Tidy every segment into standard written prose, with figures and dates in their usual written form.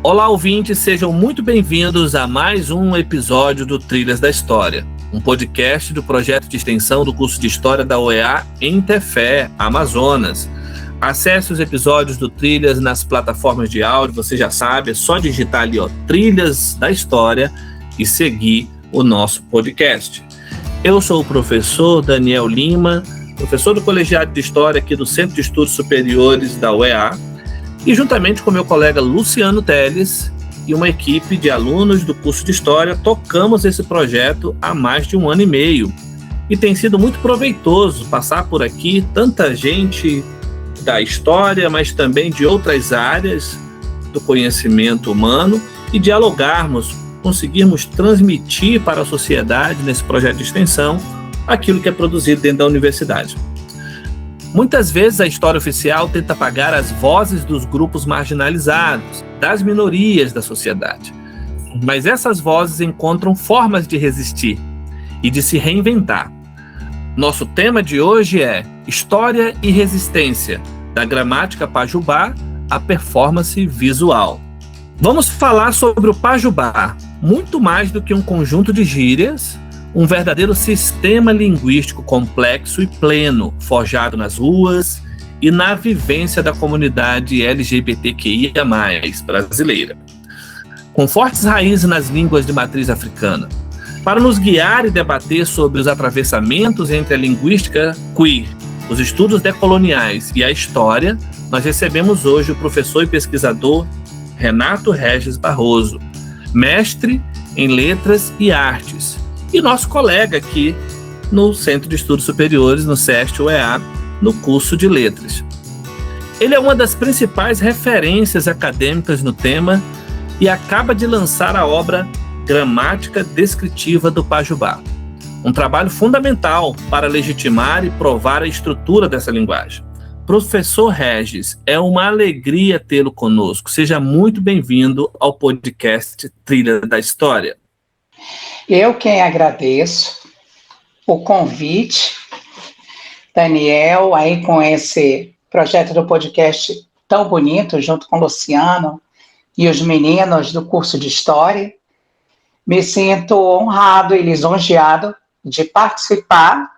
Olá, ouvintes, sejam muito bem-vindos a mais um episódio do Trilhas da História, um podcast do projeto de extensão do curso de História da UEA em Tefé, Amazonas. Acesse os episódios do Trilhas nas plataformas de áudio, você já sabe, é só digitar ali, Trilhas da História e seguir o nosso podcast. Eu sou o professor Daniel Lima, professor do Colegiado de História aqui do Centro de Estudos Superiores da UEA, e juntamente com meu colega Luciano Teles e uma equipe de alunos do curso de História, tocamos esse projeto há mais de 1 ano e meio. E tem sido muito proveitoso passar por aqui tanta gente da história, mas também de outras áreas do conhecimento humano e dialogarmos, conseguirmos transmitir para a sociedade, nesse projeto de extensão, aquilo que é produzido dentro da universidade. Muitas vezes a história oficial tenta apagar as vozes dos grupos marginalizados, das minorias da sociedade. Mas essas vozes encontram formas de resistir e de se reinventar. Nosso tema de hoje é História e Resistência, da gramática pajubá à performance visual. Vamos falar sobre o pajubá, muito mais do que um conjunto de gírias, um verdadeiro sistema linguístico complexo e pleno, forjado nas ruas e na vivência da comunidade LGBTQIA+, brasileira, com fortes raízes nas línguas de matriz africana. Para nos guiar e debater sobre os atravessamentos entre a linguística queer, os estudos decoloniais e a história, nós recebemos hoje o professor e pesquisador Renato Regis Barroso, mestre em Letras e Artes, e nosso colega aqui no Centro de Estudos Superiores, no SEST-UEA, no curso de Letras. Ele é uma das principais referências acadêmicas no tema e acaba de lançar a obra Gramática Descritiva do Pajubá, um trabalho fundamental para legitimar e provar a estrutura dessa linguagem. Professor Regis, é uma alegria tê-lo conosco. Seja muito bem-vindo ao podcast Trilha da História. Eu quem agradeço o convite, Daniel, aí com esse projeto do podcast tão bonito, junto com o Luciano e os meninos do curso de História. Me sinto honrado e lisonjeado de participar.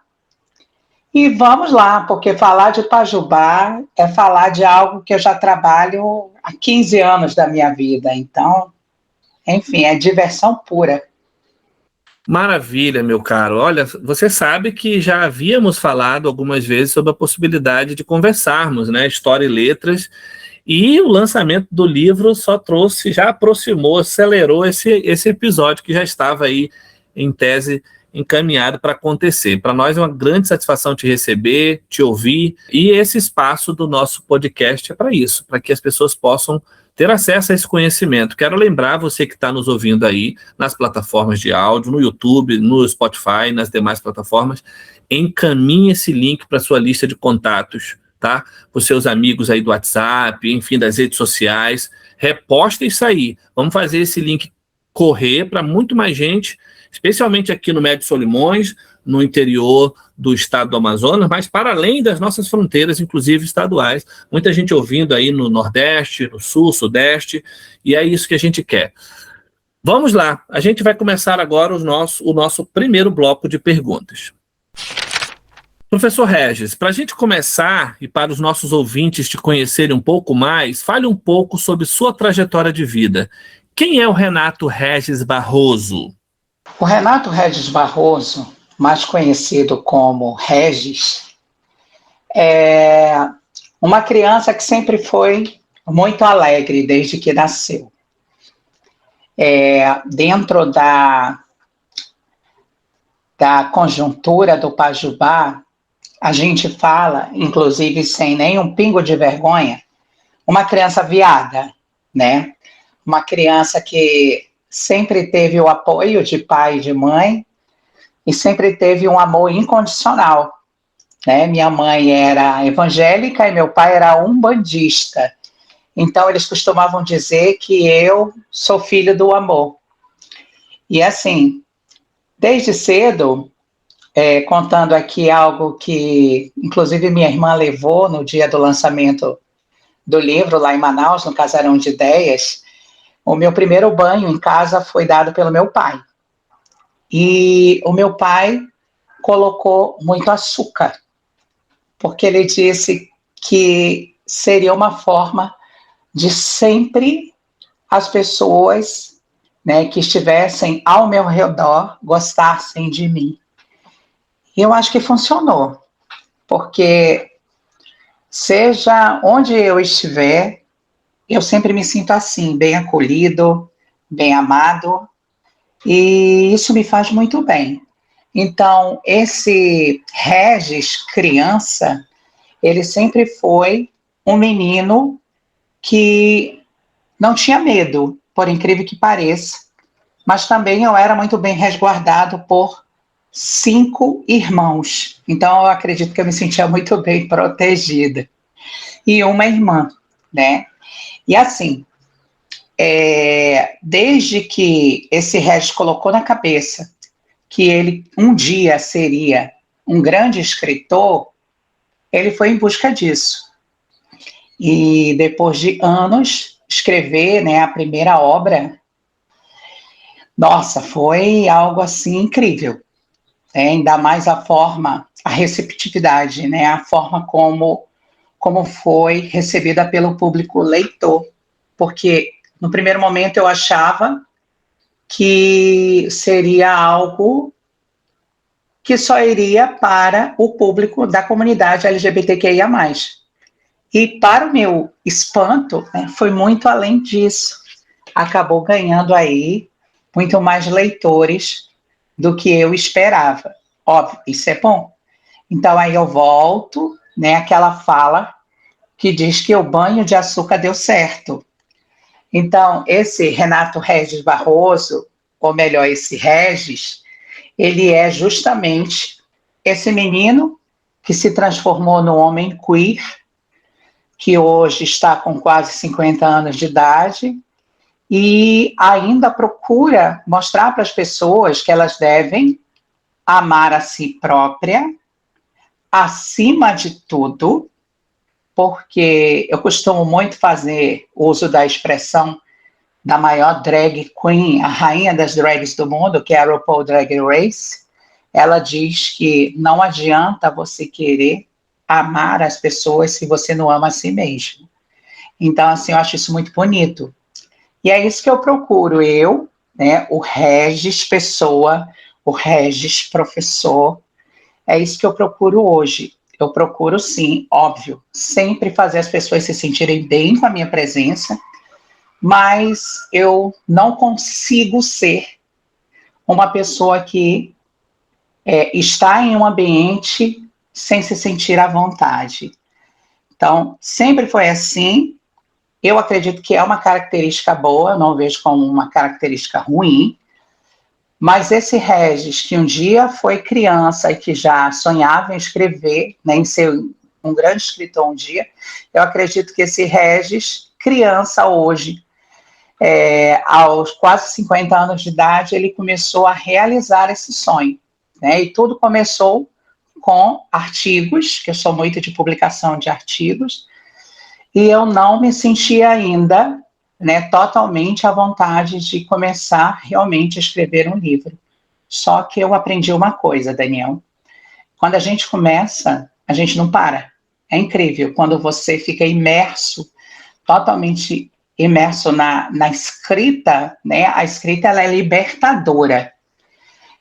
E vamos lá, porque falar de pajubá é falar de algo que eu já trabalho há 15 anos da minha vida. Então, enfim, é diversão pura. Maravilha, meu caro. Olha, você sabe que já havíamos falado algumas vezes sobre a possibilidade de conversarmos, né? História e letras, e o lançamento do livro só trouxe, já aproximou, acelerou esse episódio que já estava aí em tese encaminhado para acontecer. Para nós é uma grande satisfação te receber, te ouvir, e esse espaço do nosso podcast é para isso, para que as pessoas possam ter acesso a esse conhecimento. Quero lembrar você que está nos ouvindo aí nas plataformas de áudio, no YouTube, no Spotify, nas demais plataformas, encaminhe esse link para a sua lista de contatos, tá? Para os seus amigos aí do WhatsApp, enfim, das redes sociais. Reposta isso aí. Vamos fazer esse link correr para muito mais gente, especialmente aqui no Médio Solimões, no interior do estado do Amazonas, mas para além das nossas fronteiras, inclusive estaduais. Muita gente ouvindo aí no Nordeste, no Sul, Sudeste, e é isso que a gente quer. Vamos lá, a gente vai começar agora o nosso primeiro bloco de perguntas. Professor Regis, para a gente começar e para os nossos ouvintes te conhecerem um pouco mais, fale um pouco sobre sua trajetória de vida. Quem é o Renato Regis Barroso? O Renato Regis Barroso, mais conhecido como Regis, é uma criança que sempre foi muito alegre desde que nasceu. Dentro da conjuntura do pajubá, a gente fala, inclusive sem nenhum pingo de vergonha, uma criança viada, né? Uma criança que sempre teve o apoio de pai e de mãe e sempre teve um amor incondicional, né? Minha mãe era evangélica e meu pai era umbandista. Então, eles costumavam dizer que eu sou filho do amor. E assim, desde cedo, contando aqui algo que, inclusive, minha irmã levou no dia do lançamento do livro, lá em Manaus, no Casarão de Ideias, O meu primeiro banho em casa foi dado pelo meu pai. E o meu pai colocou muito açúcar, porque ele disse que seria uma forma de sempre as pessoas, né, que estivessem ao meu redor gostassem de mim. E eu acho que funcionou, porque seja onde eu estiver, eu sempre me sinto assim, bem acolhido, bem amado, e isso me faz muito bem. Então, esse Regis, criança, ele sempre foi um menino que não tinha medo, por incrível que pareça, mas também eu era muito bem resguardado por 5 irmãos. Então, eu acredito que eu me sentia muito bem protegida. E uma irmã, né? E assim, desde que esse Regis colocou na cabeça que ele um dia seria um grande escritor, ele foi em busca disso. E depois de anos, escrever, né, a primeira obra, nossa, foi algo assim incrível. Ainda mais a forma, a receptividade, né, a forma como foi recebida pelo público leitor. Porque no primeiro momento eu achava que seria algo que só iria para o público da comunidade LGBTQIA+. E para o meu espanto, né, foi muito além disso. Acabou ganhando aí muito mais leitores do que eu esperava. Óbvio, isso é bom. Então aí eu volto, né, aquela fala que diz que o banho de açúcar deu certo. Então, esse Renato Regis Barroso, ou melhor, esse Regis, ele é justamente esse menino que se transformou no homem queer, que hoje está com quase 50 anos de idade, e ainda procura mostrar para as pessoas que elas devem amar a si própria, acima de tudo, porque eu costumo muito fazer uso da expressão da maior drag queen, a rainha das drags do mundo, que é a RuPaul Drag Race. Ela diz que não adianta você querer amar as pessoas se você não ama a si mesmo. Então, assim, eu acho isso muito bonito. E é isso que eu procuro, eu, né, o Regis pessoa, o Regis professor, é isso que eu procuro hoje. Eu procuro, sim, óbvio, sempre fazer as pessoas se sentirem bem com a minha presença, mas eu não consigo ser uma pessoa que está em um ambiente sem se sentir à vontade. Então, sempre foi assim. Eu acredito que é uma característica boa, não vejo como uma característica ruim, mas esse Regis, que um dia foi criança e que já sonhava em escrever, né, em ser um grande escritor um dia, eu acredito que esse Regis, criança hoje, aos quase 50 anos de idade, ele começou a realizar esse sonho, né? E tudo começou com artigos, que eu sou muito de publicação de artigos, e eu não me sentia ainda, né, totalmente à vontade de começar realmente a escrever um livro. Só que eu aprendi uma coisa, Daniel. Quando a gente começa, a gente não para. É incrível quando você fica imerso, totalmente imerso na escrita, né? A escrita, ela é libertadora.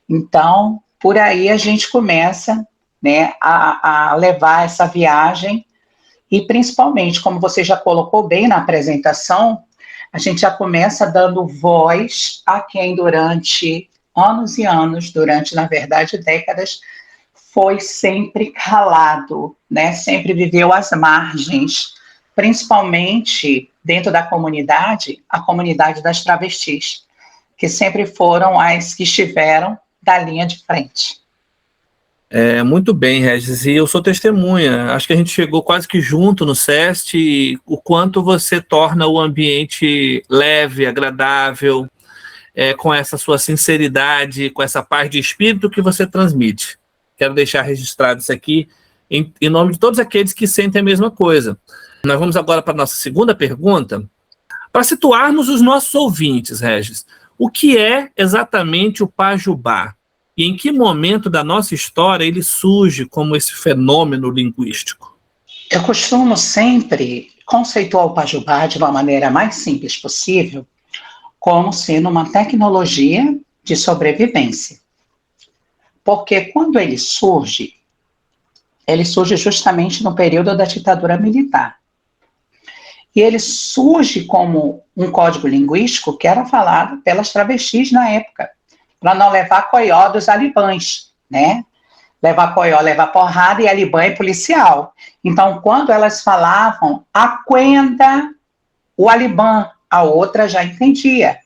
Então, por aí a gente começa, né, a levar essa viagem e, principalmente, como você já colocou bem na apresentação, a gente já começa dando voz a quem durante anos e anos, durante, na verdade, décadas, foi sempre calado, né? Sempre viveu às margens, principalmente dentro da comunidade, a comunidade das travestis, que sempre foram as que estiveram da linha de frente. Muito bem, Regis, e eu sou testemunha. Acho que a gente chegou quase que junto no SEST, e o quanto você torna o ambiente leve, agradável, com essa sua sinceridade, com essa paz de espírito que você transmite. Quero deixar registrado isso aqui em nome de todos aqueles que sentem a mesma coisa. Nós vamos agora para a nossa segunda pergunta. Para situarmos os nossos ouvintes, Regis, o que é exatamente o Pajubá? E em que momento da nossa história ele surge como esse fenômeno linguístico? Eu costumo sempre conceituar o Pajubá de uma maneira mais simples possível, como sendo uma tecnologia de sobrevivência. Porque quando ele surge justamente no período da ditadura militar. E ele surge como um código linguístico que era falado pelas travestis na época, para não levar coió dos alibãs, né? Levar coió, levar porrada, e alibã é policial. Então, quando elas falavam aquenda, o alibã, a outra já entendia.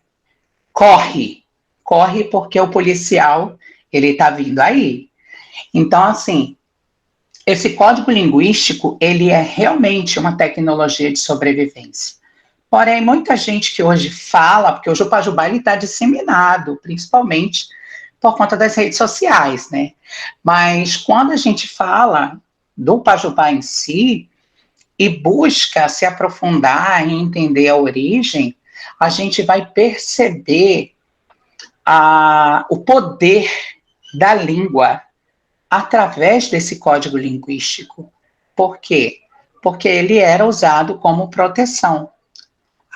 Corre, corre porque o policial, ele está vindo aí. Então, assim, esse código linguístico, ele é realmente uma tecnologia de sobrevivência. Porém, muita gente que hoje fala, porque hoje o Pajubá está disseminado, principalmente por conta das redes sociais, né? Mas quando a gente fala do Pajubá em si, e busca se aprofundar e entender a origem, a gente vai perceber o poder da língua através desse código linguístico. Por quê? Porque ele era usado como proteção.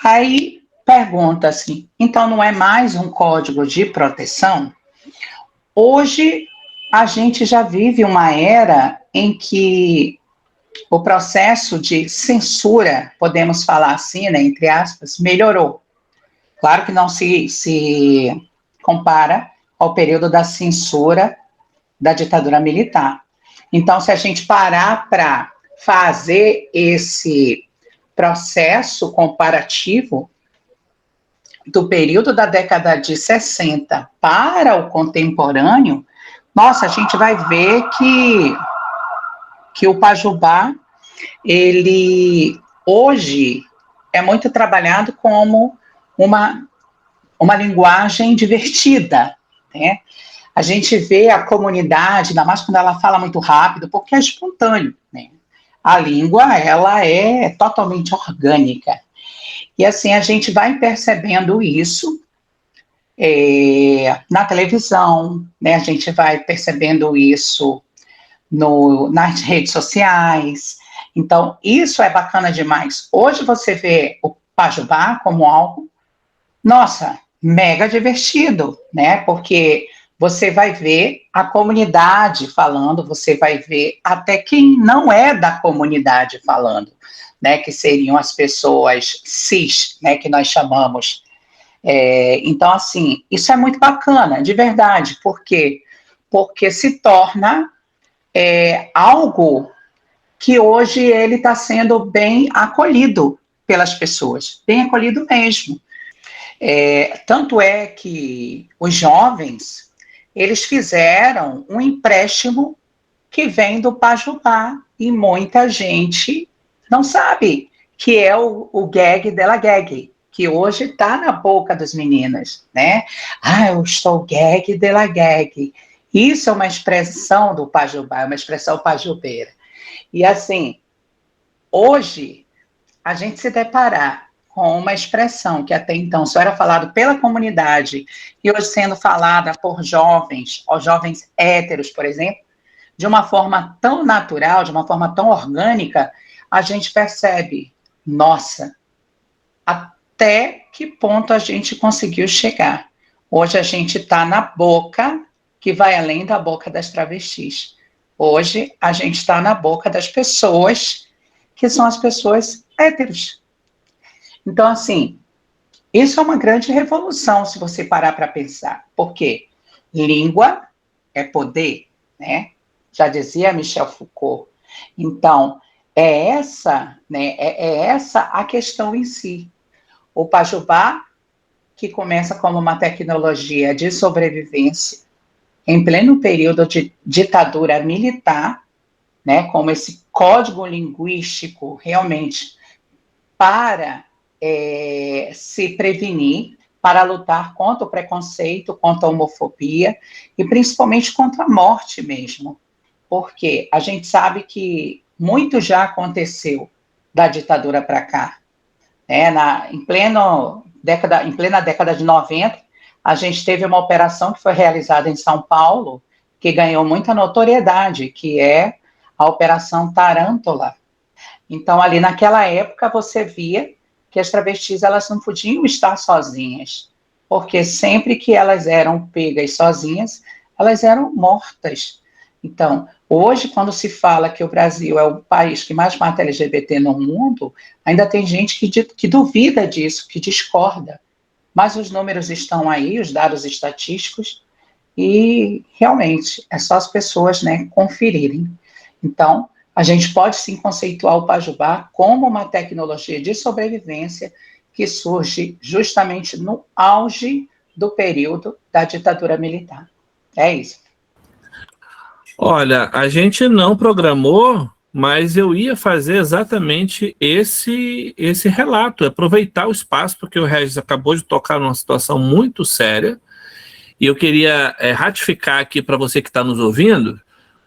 Aí pergunta-se, então não é mais um código de proteção? Hoje a gente já vive uma era em que o processo de censura, podemos falar assim, né, entre aspas, melhorou. Claro que não se compara ao período da censura da ditadura militar. Então, se a gente parar para fazer esse processo comparativo do período da década de 60 para o contemporâneo, nossa, a gente vai ver que o Pajubá, ele hoje é muito trabalhado como uma linguagem divertida, né? A gente vê a comunidade, ainda mais quando ela fala muito rápido, porque é espontâneo, né? A língua, ela é totalmente orgânica. E assim, a gente vai percebendo isso na televisão, né? A gente vai percebendo isso nas redes sociais. Então, isso é bacana demais. Hoje você vê o Pajubá como algo, nossa, mega divertido, né? Porque você vai ver a comunidade falando, você vai ver até quem não é da comunidade falando, né? Que seriam as pessoas cis, né? Que nós chamamos. Então, assim, isso é muito bacana, de verdade. Por quê? Porque se torna algo que hoje ele está sendo bem acolhido pelas pessoas, bem acolhido mesmo. Tanto é que os jovens, eles fizeram um empréstimo que vem do Pajubá, e muita gente não sabe que é o gag dela gag, que hoje está na boca das meninas, né? Ah, eu estou gag dela gag. Isso é uma expressão do Pajubá, é uma expressão pajubeira. E assim, hoje, a gente se deparar com uma expressão que até então só era falada pela comunidade e hoje sendo falada por jovens, ou jovens héteros, por exemplo, de uma forma tão natural, de uma forma tão orgânica, a gente percebe, nossa, até que ponto a gente conseguiu chegar. Hoje a gente está na boca que vai além da boca das travestis. Hoje a gente está na boca das pessoas que são as pessoas héteros. Então, assim, isso é uma grande revolução, se você parar para pensar. Por quê? Língua é poder, né? Já dizia Michel Foucault. Então, é essa a questão em si. O Pajubá, que começa como uma tecnologia de sobrevivência, em pleno período de ditadura militar, né, como esse código linguístico realmente para se prevenir, para lutar contra o preconceito, contra a homofobia e principalmente contra a morte mesmo. Porque a gente sabe que muito já aconteceu da ditadura para cá. né? Em plena década de 90, a gente teve uma operação que foi realizada em São Paulo, que ganhou muita notoriedade, que é a Operação Tarântula. Então, ali naquela época, você via que as travestis elas não podiam estar sozinhas, porque sempre que elas eram pegas sozinhas, elas eram mortas. Então, hoje, quando se fala que o Brasil é o país que mais mata LGBT no mundo, ainda tem gente que duvida disso, que discorda. Mas os números estão aí, os dados estatísticos, e realmente é só as pessoas, né, conferirem. Então, a gente pode sim conceituar o Pajubá como uma tecnologia de sobrevivência que surge justamente no auge do período da ditadura militar. É isso. Olha, a gente não programou, mas eu ia fazer exatamente esse relato, aproveitar o espaço, porque o Regis acabou de tocar numa situação muito séria, e eu queria ratificar aqui para você que está nos ouvindo,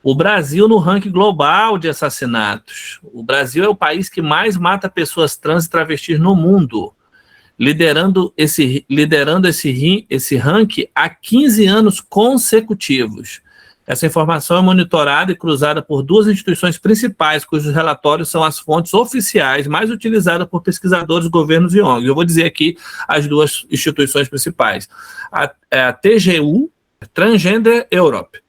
o Brasil no ranking global de assassinatos. O Brasil é o país que mais mata pessoas trans e travestis no mundo, liderando esse ranking há 15 anos consecutivos. Essa informação é monitorada e cruzada por duas instituições principais, cujos relatórios são as fontes oficiais mais utilizadas por pesquisadores, governos e ONGs. Eu vou dizer aqui as duas instituições principais. A TGU, Transgender Europe.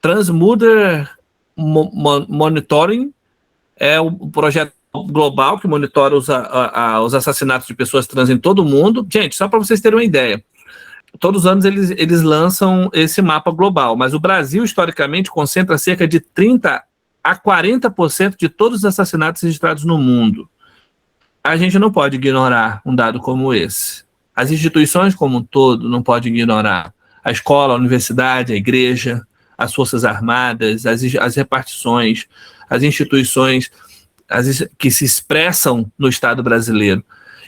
Transmother Monitoring é o projeto global que monitora os assassinatos de pessoas trans em todo o mundo. Gente, só para vocês terem uma ideia, todos os anos eles lançam esse mapa global, mas o Brasil, historicamente, concentra cerca de 30% a 40% de todos os assassinatos registrados no mundo. A gente não pode ignorar um dado como esse. As instituições como um todo não podem ignorar. A escola, a universidade, a igreja, as forças armadas, as repartições, as instituições que se expressam no Estado brasileiro.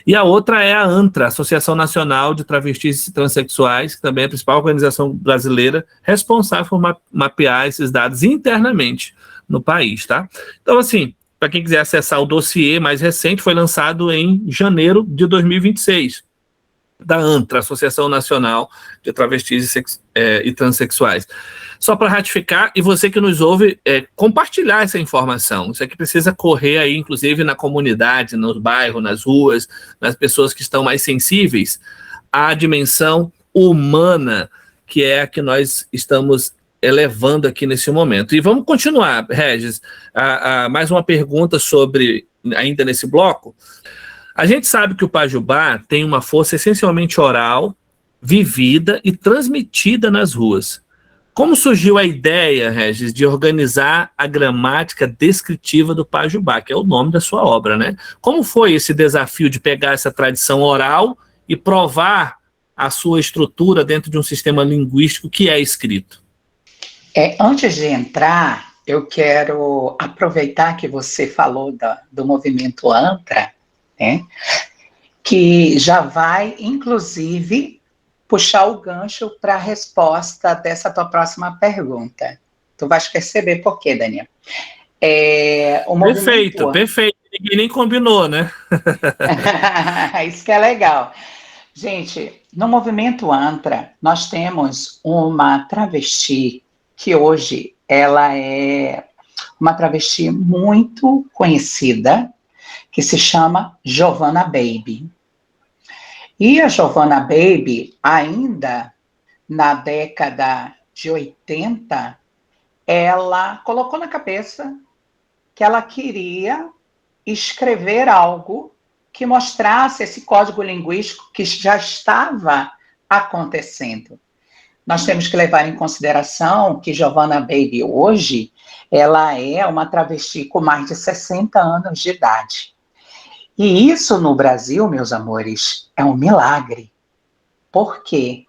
E a outra é a ANTRA, Associação Nacional de Travestis e Transsexuais, que também é a principal organização brasileira responsável por mapear esses dados internamente no país, tá? Então, assim, para quem quiser acessar o dossiê mais recente, foi lançado em janeiro de 2026, da ANTRA, Associação Nacional de Travestis e Transsexuais. Só para ratificar, e você que nos ouve, compartilhar essa informação. Isso aqui precisa correr aí, inclusive na comunidade, nos bairros, nas ruas, nas pessoas que estão mais sensíveis à dimensão humana, que é a que nós estamos elevando aqui nesse momento. E vamos continuar, Regis. Mais uma pergunta sobre, ainda nesse bloco. A gente sabe que o Pajubá tem uma força essencialmente oral, vivida e transmitida nas ruas. Como surgiu a ideia, Regis, de organizar a gramática descritiva do Pajubá, que é o nome da sua obra, né? Como foi esse desafio de pegar essa tradição oral e provar a sua estrutura dentro de um sistema linguístico que é escrito? Antes de entrar, eu quero aproveitar que você falou do movimento ANTRA, né, que já vai, inclusive, puxar o gancho para a resposta dessa tua próxima pergunta. Tu vais perceber por quê, Daniel. Perfeito. Ninguém nem combinou, né? Isso que é legal. Gente, no movimento ANTRA, nós temos uma travesti que hoje ela é uma travesti muito conhecida, que se chama Giovanna Baby. E a Giovanna Baby, ainda na década de 80, ela colocou na cabeça que ela queria escrever algo que mostrasse esse código linguístico que já estava acontecendo. Nós temos que levar em consideração que Giovanna Baby hoje, ela é uma travesti com mais de 60 anos de idade. E isso no Brasil, meus amores, é um milagre. Por quê?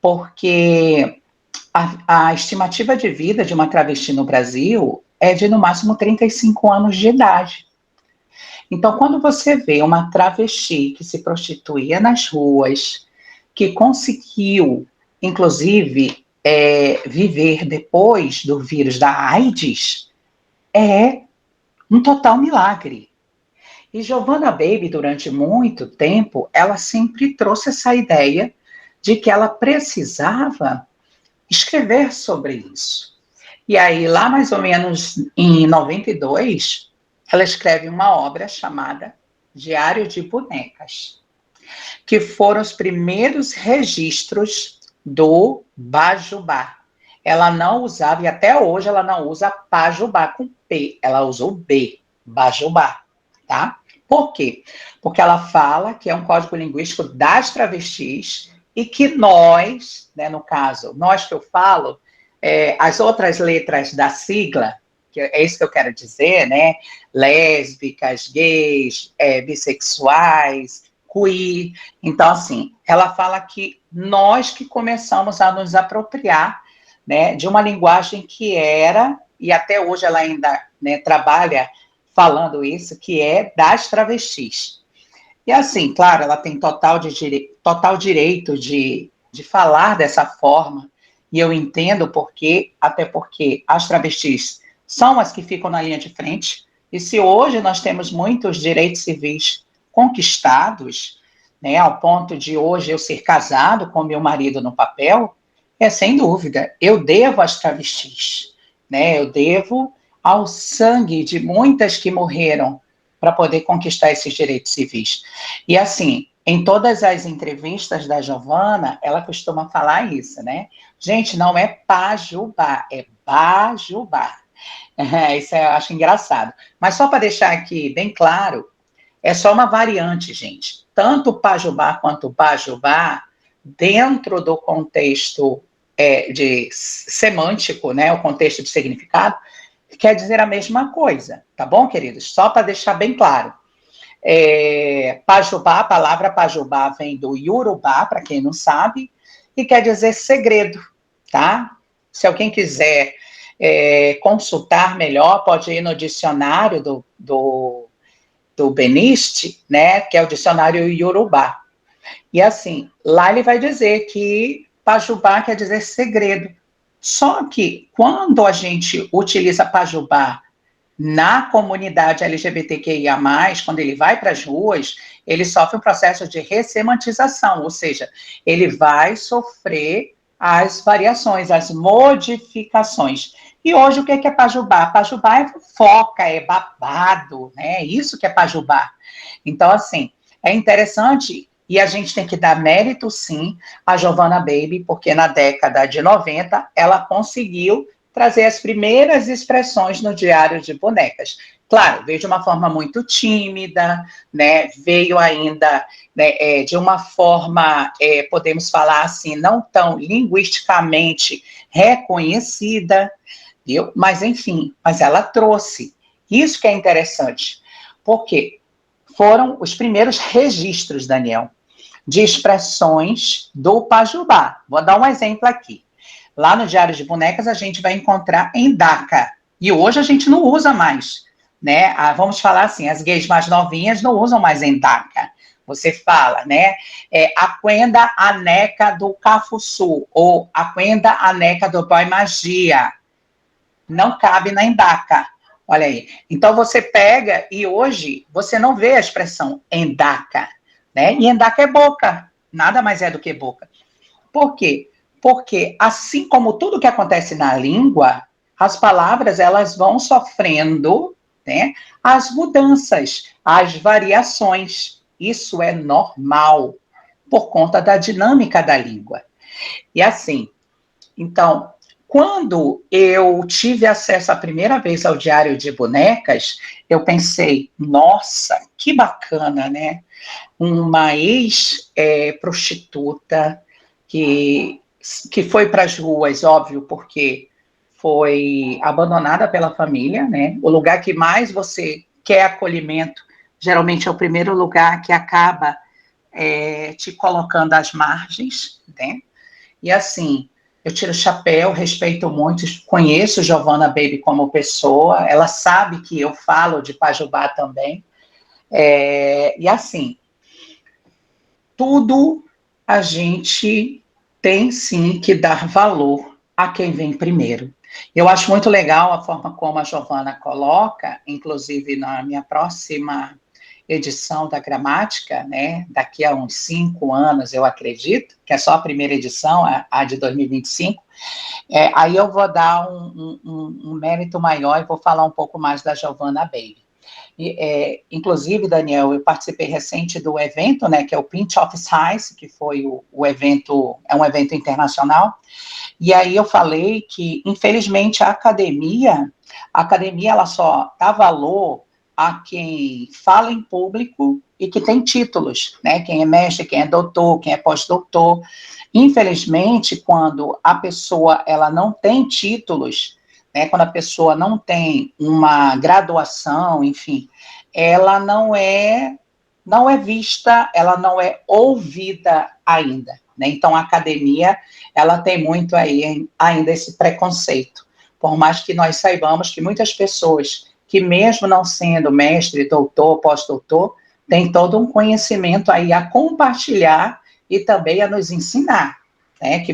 Porque a estimativa de vida de uma travesti no Brasil é de no máximo 35 anos de idade. Então, quando você vê uma travesti que se prostituía nas ruas, que conseguiu, inclusive, viver depois do vírus da AIDS, é um total milagre. E Giovanna Baby, durante muito tempo, ela sempre trouxe essa ideia de que ela precisava escrever sobre isso. E aí, lá mais ou menos em 92, ela escreve uma obra chamada Diário de Bonecas, que foram os primeiros registros do Bajubá. Ela não usava, e até hoje ela não usa Pajubá com P, ela usa o B, Bajubá, tá? Por quê? Porque ela fala que é um código linguístico das travestis e que nós, né, no caso, nós que eu falo, as outras letras da sigla, que é isso que eu quero dizer, né? Lésbicas, gays, bissexuais, queer. Então, assim, ela fala que nós que começamos a nos apropriar, né, de uma linguagem que era, e até hoje ela ainda, né, trabalha falando isso, que é das travestis. E assim, claro, ela tem total direito de falar dessa forma, e eu entendo por quê, até porque as travestis são as que ficam na linha de frente, e se hoje nós temos muitos direitos civis conquistados, né, ao ponto de hoje eu ser casado com meu marido no papel, sem dúvida, eu devo às travestis, né, eu devo ao sangue de muitas que morreram para poder conquistar esses direitos civis. E assim, em todas as entrevistas da Giovanna, ela costuma falar isso, né? Gente, não é Pajubá, é Bajubá. Isso eu acho engraçado. Mas só para deixar aqui bem claro, é só uma variante, gente. Tanto Pajubá quanto Bajubá, dentro do contexto de semântico, né, o contexto de significado, quer dizer a mesma coisa, tá bom, queridos? Só para deixar bem claro. Pajubá, a palavra Pajubá vem do Iorubá, para quem não sabe, e quer dizer segredo, tá? Se alguém quiser consultar melhor, pode ir no dicionário do Beniste, né, que é o dicionário Iorubá. E assim, lá ele vai dizer que Pajubá quer dizer segredo. Só que quando a gente utiliza Pajubá na comunidade LGBTQIA+, quando ele vai para as ruas, ele sofre um processo de ressemantização, ou seja, ele vai sofrer as variações, as modificações. E hoje o que é Pajubá? Pajubá é fofoca, é babado, né? É isso que é Pajubá. Então, assim, é interessante, e a gente tem que dar mérito, sim, a Giovanna Baby, porque na década de 90 ela conseguiu trazer as primeiras expressões no Diário de Bonecas. Claro, veio de uma forma muito tímida, né? Veio ainda, né, de uma forma, podemos falar assim, não tão linguisticamente reconhecida, viu? Mas, enfim, mas ela trouxe. Isso que é interessante. Por quê? Foram os primeiros registros, Daniel, de expressões do Pajubá. Vou dar um exemplo aqui. Lá no Diário de Bonecas, a gente vai encontrar Endaka. E hoje a gente não usa mais, né? Vamos falar assim, as gays mais novinhas não usam mais Endaka. Você fala, né? Aquenda Aneca do Cafuçu, ou Aquenda Aneca do Boy Magia. Não cabe na Endaka. Olha aí. Então, você pega e hoje você não vê a expressão Endaka, né? E Endaka é boca. Nada mais é do que boca. Por quê? Porque, assim como tudo que acontece na língua, as palavras, elas vão sofrendo, né, as mudanças, as variações. Isso é normal, por conta da dinâmica da língua. E assim, então, quando eu tive acesso a primeira vez ao Diário de Bonecas, eu pensei, nossa, que bacana, né? Uma ex-prostituta que foi para as ruas, óbvio, porque foi abandonada pela família, né? O lugar que mais você quer acolhimento, geralmente é o primeiro lugar que acaba te colocando às margens, né? E assim, eu tiro o chapéu, respeito muito, conheço Giovanna Baby como pessoa, ela sabe que eu falo de Pajubá também, e assim, tudo a gente tem sim que dar valor a quem vem primeiro. Eu acho muito legal a forma como a Giovanna coloca, inclusive na minha próxima edição da gramática, né? Daqui a uns 5 anos, eu acredito, que é só a primeira edição, a de 2025. Aí eu vou dar um mérito maior e vou falar um pouco mais da Giovanna Baby. Inclusive, Daniel, eu participei recente do evento, né, que é o Pinch of Size, que foi o evento, é um evento internacional, e aí eu falei que, infelizmente, a academia ela só dá valor a quem fala em público e que tem títulos, né, quem é mestre, quem é doutor, quem é pós-doutor. Infelizmente, quando a pessoa ela não tem títulos, né, quando a pessoa não tem uma graduação, enfim, ela não é vista, ela não é ouvida ainda, né? Então, a academia, ela tem muito aí ainda esse preconceito, por mais que nós saibamos que muitas pessoas que mesmo não sendo mestre, doutor, pós-doutor, têm todo um conhecimento aí a compartilhar e também a nos ensinar, né? Que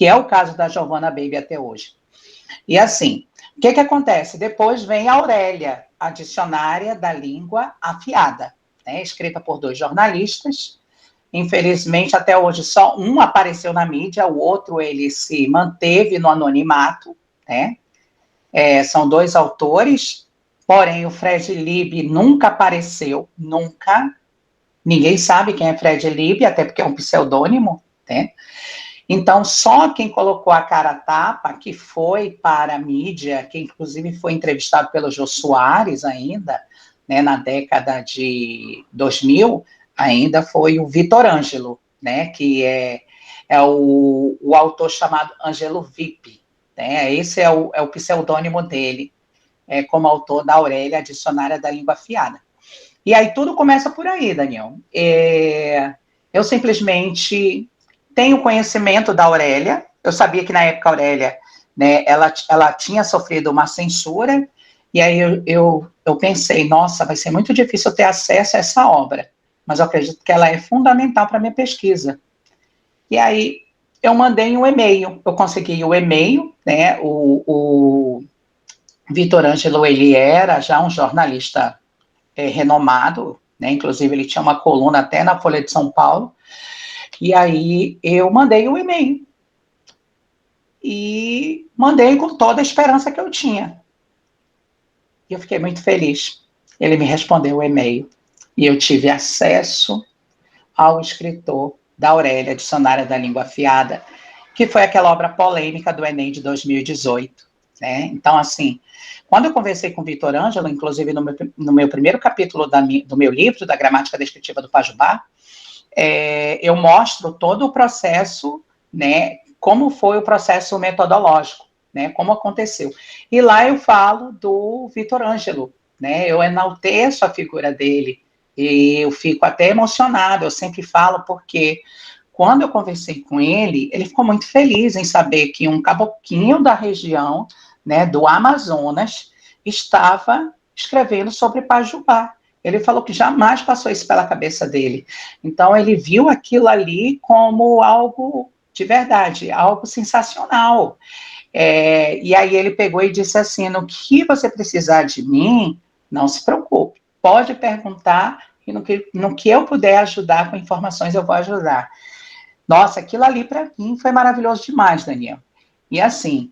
é o caso da Giovanna Baby até hoje. E assim, o que acontece? Depois vem a Aurélia, a dicionária da língua afiada, né, escrita por 2 jornalistas. Infelizmente, até hoje, só um apareceu na mídia, o outro ele se manteve no anonimato, né? São 2 autores, porém o Fred Lieb nunca apareceu, nunca. Ninguém sabe quem é Fred Lieb, até porque é um pseudônimo, né? Então, só quem colocou a cara a tapa, que foi para a mídia, que inclusive foi entrevistado pelo Jô Soares ainda, né, na década de 2000, ainda foi o Vitor Ângelo, né, que é o autor chamado Ângelo Vip, né, esse é o pseudônimo dele, como autor da Aurélia, a dicionária da língua afiada. E aí tudo começa por aí, Daniel. Eu simplesmente tenho conhecimento da Aurélia, eu sabia que na época a Aurélia, né, ela tinha sofrido uma censura, e aí eu pensei, nossa, vai ser muito difícil ter acesso a essa obra, mas eu acredito que ela é fundamental para a minha pesquisa. E aí eu mandei um e-mail, eu consegui o e-mail, né, o Vitor Ângelo, ele era já um jornalista renomado, né, inclusive ele tinha uma coluna até na Folha de São Paulo. E aí eu mandei um e-mail. E mandei com toda a esperança que eu tinha. E eu fiquei muito feliz. Ele me respondeu o e-mail. E eu tive acesso ao escritor da Aurélia, Dicionária da Língua Afiada, que foi aquela obra polêmica do Enem de 2018. Né? Então, assim, quando eu conversei com o Vitor Ângelo, inclusive no meu primeiro capítulo do meu livro, da Gramática Descritiva do Pajubá, eu mostro todo o processo, né, como foi o processo metodológico, né, como aconteceu. E lá eu falo do Vitor Ângelo, né, eu enalteço a figura dele, e eu fico até emocionado, eu sempre falo porque quando eu conversei com ele, ele ficou muito feliz em saber que um caboclinho da região, né, do Amazonas, estava escrevendo sobre Pajubá. Ele falou que jamais passou isso pela cabeça dele. Então, ele viu aquilo ali como algo de verdade, algo sensacional. E aí ele pegou e disse assim, no que você precisar de mim, não se preocupe, pode perguntar, e no que eu puder ajudar com informações, eu vou ajudar. Nossa, aquilo ali para mim foi maravilhoso demais, Daniel. E assim,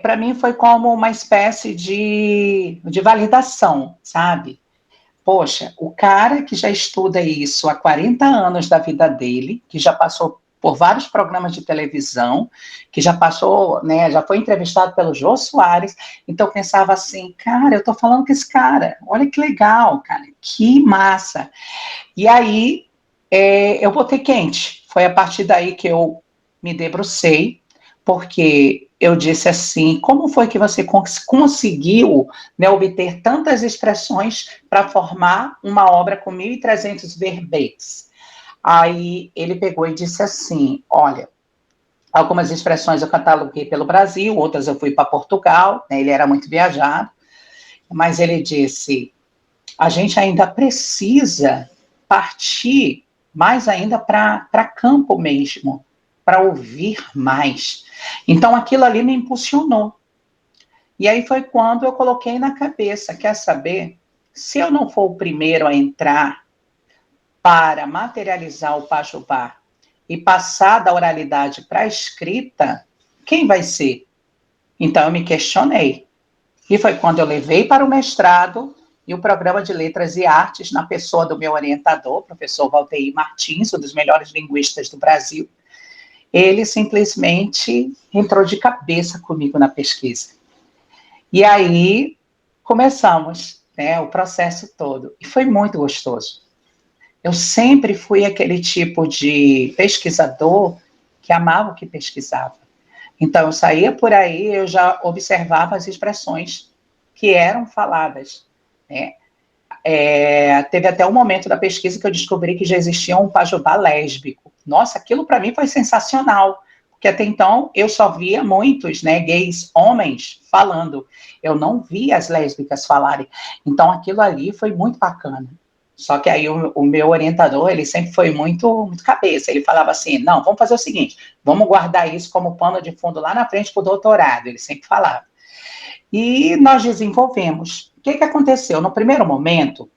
para mim foi como uma espécie de validação, sabe? Poxa, o cara que já estuda isso há 40 anos da vida dele, que já passou por vários programas de televisão, que já passou, né, já foi entrevistado pelo Jô Soares, então eu pensava assim, cara, eu tô falando com esse cara, olha que legal, cara, que massa. E aí, eu botei quente, foi a partir daí que eu me debrucei, porque eu disse assim, como foi que você conseguiu, né, obter tantas expressões para formar uma obra com 1.300 verbetes? Aí ele pegou e disse assim, olha, algumas expressões eu cataloguei pelo Brasil, outras eu fui para Portugal, né, ele era muito viajado, mas ele disse, a gente ainda precisa partir mais ainda para campo mesmo, para ouvir mais. Então, aquilo ali me impulsionou. E aí foi quando eu coloquei na cabeça, quer saber? se eu não for o primeiro a entrar para materializar o Pajubá e passar da oralidade para a escrita, quem vai ser? Então, eu me questionei. E foi quando eu levei para o mestrado e o programa de Letras e Artes, na pessoa do meu orientador, professor Valteir Martins, um dos melhores linguistas do Brasil. Ele simplesmente entrou de cabeça comigo na pesquisa. E aí começamos, né, o processo todo. E foi muito gostoso. Eu sempre fui aquele tipo de pesquisador que amava o que pesquisava. Então, eu saía por aí, eu já observava as expressões que eram faladas, né? Teve até um momento da pesquisa que eu descobri que já existia um pajubá lésbico. Nossa, aquilo para mim foi sensacional, porque até então eu só via muitos, né, gays, homens, falando. Eu não via as lésbicas falarem. Então, aquilo ali foi muito bacana. Só que aí o meu orientador, ele sempre foi muito cabeça. Ele falava assim, não, vamos fazer o seguinte, vamos guardar isso como pano de fundo lá na frente para o doutorado. Ele sempre falava. E nós desenvolvemos. O que aconteceu? No primeiro momento,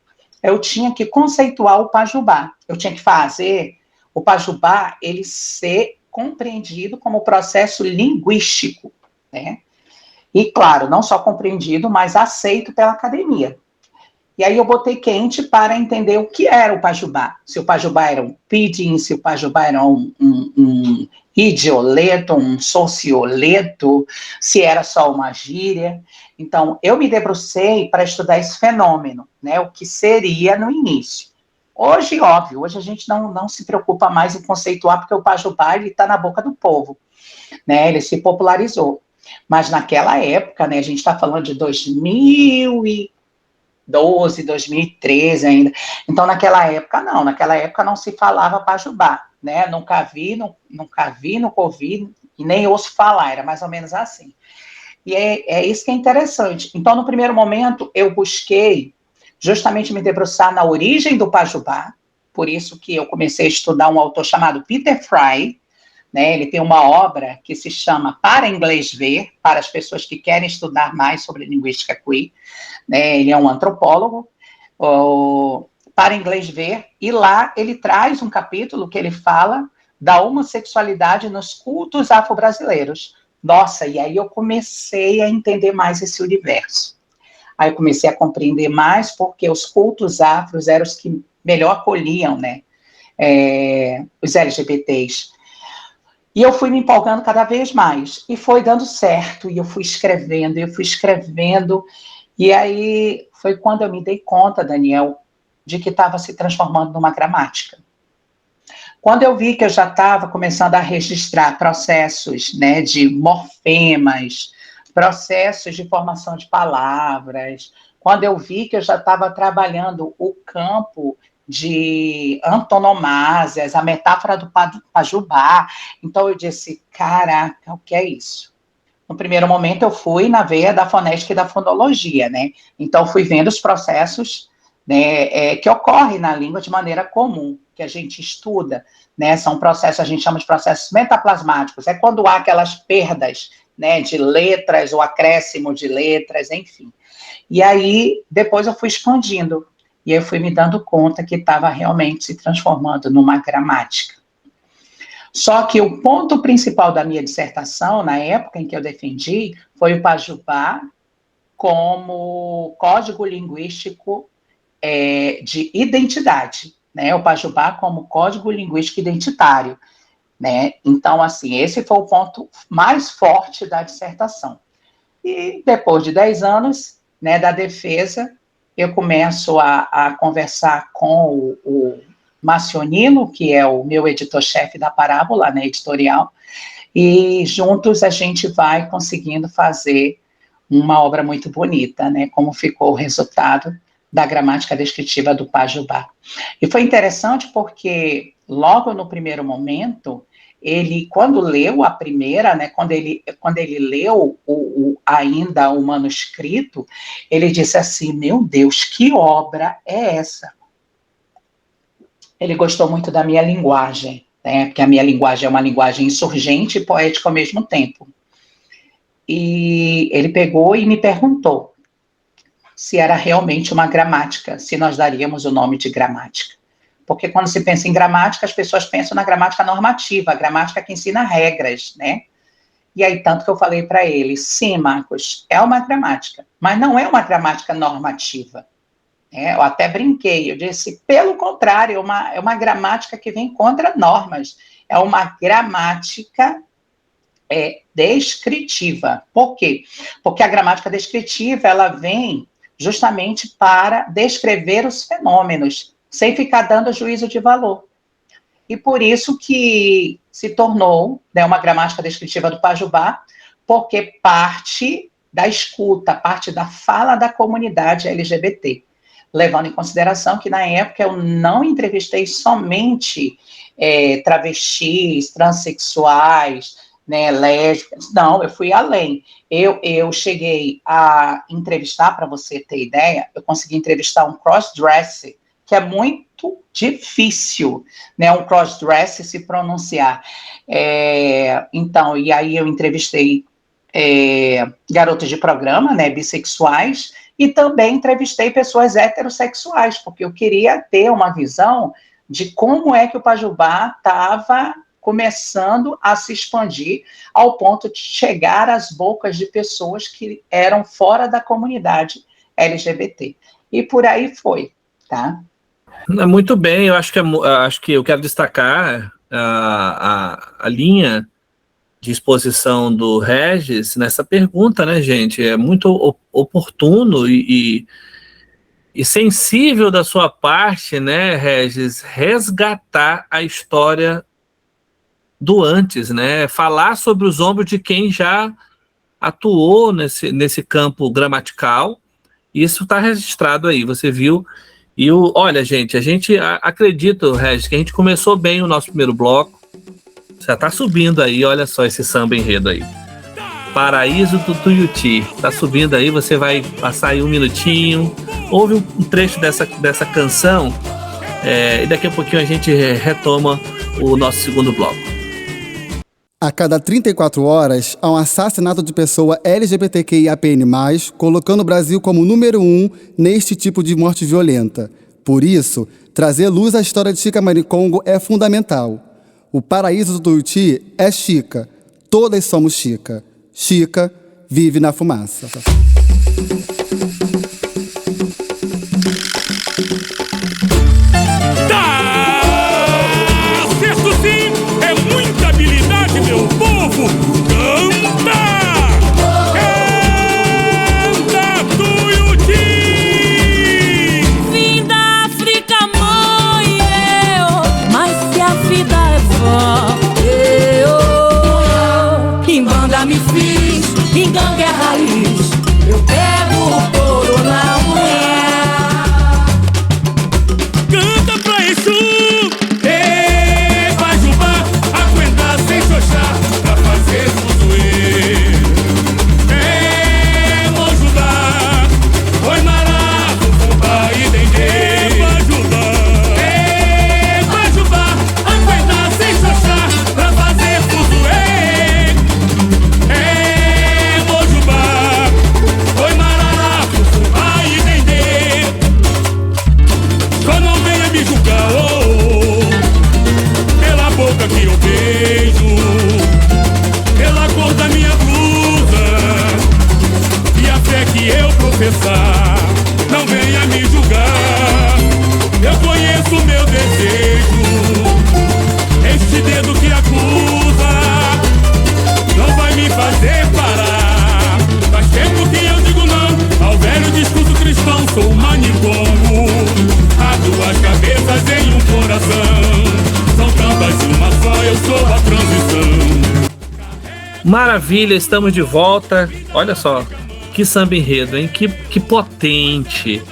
eu tinha que conceituar o Pajubá. Eu tinha que fazer o Pajubá ele ser compreendido como processo linguístico, né? E, claro, não só compreendido, mas aceito pela academia. E aí eu botei quente para entender o que era o Pajubá. Se o Pajubá era um pidgin, se o Pajubá era um idioleto, um socioleto, se era só uma gíria. Então, eu me debrucei para estudar esse fenômeno, né, o que seria no início. Hoje, óbvio, hoje a gente não se preocupa mais em conceituar, porque o Pajubá está na boca do povo, né, ele se popularizou. Mas naquela época, né, a gente está falando de 2012, 2013 ainda. Então, naquela época não se falava Pajubá, né? Nunca vi, nunca ouvi, e nem ouço falar, era mais ou menos assim. E é isso que é interessante. Então, no primeiro momento, eu busquei justamente me debruçar na origem do Pajubá, por isso que eu comecei a estudar um autor chamado Peter Fry, né? Ele tem uma obra que se chama Para Inglês Ver, para as pessoas que querem estudar mais sobre linguística queer, né? Ele é um antropólogo, Para Inglês Ver, e lá ele traz um capítulo que ele fala da homossexualidade nos cultos afro-brasileiros. Nossa, e aí eu comecei a entender mais esse universo. Aí eu comecei a compreender mais porque os cultos afros eram os que melhor acolhiam, né, os LGBTs. E eu fui me empolgando cada vez mais, e foi dando certo, e eu fui escrevendo, e aí foi quando eu me dei conta, Daniel, de que estava se transformando numa gramática. Quando eu vi que eu já estava começando a registrar processos, né, de morfemas, processos de formação de palavras, quando eu vi que eu já estava trabalhando o campo de antonomásias, a metáfora do Pajubá, então eu disse, caraca, o que é isso? No primeiro momento eu fui na veia da fonética e da fonologia, né? Então fui vendo os processos, né, que ocorrem na língua de maneira comum, que a gente estuda, né? São processos, a gente chama de processos metaplasmáticos, é quando há aquelas perdas, né, de letras, ou acréscimo de letras, enfim. E aí, depois eu fui expandindo, e eu fui me dando conta que estava realmente se transformando numa gramática. Só que o ponto principal da minha dissertação, na época em que eu defendi, foi o Pajubá como código linguístico de identidade, né? O Pajubá como código linguístico identitário, né? Então, assim, esse foi o ponto mais forte da dissertação. E depois de 10 anos, né, da defesa, eu começo a conversar com o Marcionino, que é o meu editor-chefe da Parábola, né, editorial, e juntos a gente vai conseguindo fazer uma obra muito bonita, né, como ficou o resultado da gramática descritiva do Pajubá. E foi interessante porque, logo no primeiro momento, ele, quando leu a primeira, né, quando ele leu ainda o manuscrito, ele disse assim, meu Deus, que obra é essa? Ele gostou muito da minha linguagem, né, porque a minha linguagem é uma linguagem insurgente e poética ao mesmo tempo. E ele pegou e me perguntou, se era realmente uma gramática, se nós daríamos o nome de gramática. Porque quando se pensa em gramática, as pessoas pensam na gramática normativa, a gramática que ensina regras, né? E aí, tanto que eu falei para ele, sim, Marcos, é uma gramática, mas não é uma gramática normativa. Eu até brinquei, eu disse, pelo contrário, é uma gramática que vem contra normas, é uma gramática descritiva. Por quê? Porque a gramática descritiva, ela vem justamente para descrever os fenômenos, sem ficar dando juízo de valor. E por isso que se tornou, né, uma gramática descritiva do Pajubá, porque parte da escuta, parte da fala da comunidade LGBT, levando em consideração que na época eu não entrevistei somente travestis, transexuais, né, lésbicas, não, eu fui além. Eu cheguei a entrevistar, para você ter ideia, eu consegui entrevistar um crossdresser, que é muito difícil, né, um crossdresser se pronunciar. Então, e aí eu entrevistei garotos de programa, né, bissexuais, e também entrevistei pessoas heterossexuais, porque eu queria ter uma visão de como é que o Pajubá estava começando a se expandir ao ponto de chegar às bocas de pessoas que eram fora da comunidade LGBT. E por aí foi, tá? Muito bem, eu acho que eu quero destacar a linha de exposição do Regis nessa pergunta, né, gente? É muito oportuno e sensível da sua parte, né, Regis, resgatar a história do antes, né? Falar sobre os ombros de quem já atuou nesse campo gramatical. Isso está registrado aí, você viu. E olha, gente, a gente acredita, Regis, que a gente começou bem o nosso primeiro bloco. Já tá subindo aí, olha só esse samba enredo aí. Paraíso do Tuiuti. Tá subindo aí, você vai passar aí um minutinho. Ouve um trecho dessa canção e daqui a pouquinho a gente retoma o nosso segundo bloco. A cada 34 horas, há um assassinato de pessoa LGBTQIAPN+, colocando o Brasil como número 1 neste tipo de morte violenta. Por isso, trazer luz à história de Chica Maricongo é fundamental. O paraíso do Tuiuti é Chica. Todas somos Chica. Chica vive na fumaça. Meu povo, canta! Canta, Tuiuti! Vim da África, mãe, mas se a vida é vã, em banda me fiz, em gangue é raiz, eu pego o couro na unha. Canta pra Exu! Pra fazer fuzuê. Mojubá, oi marado, fubá e dendê. Mojubá, aguentar sem xoxá, pra fazer fuzuê. Mojubá, oi marado, fubá e dendê. Só não venha me julgar, pela boca que eu beijo, pela cor da minha blusa e a fé que eu professar. Não venha me julgar, eu conheço meu desejo. Este dedo que acusa não vai me fazer parar. Faz tempo que eu digo não ao velho discurso cristão. Sou um manicongo, há duas cabeças em um coração. São tantas e uma só, eu sou a transição. Maravilha, estamos de volta. Olha só, que samba enredo, hein? Que potente,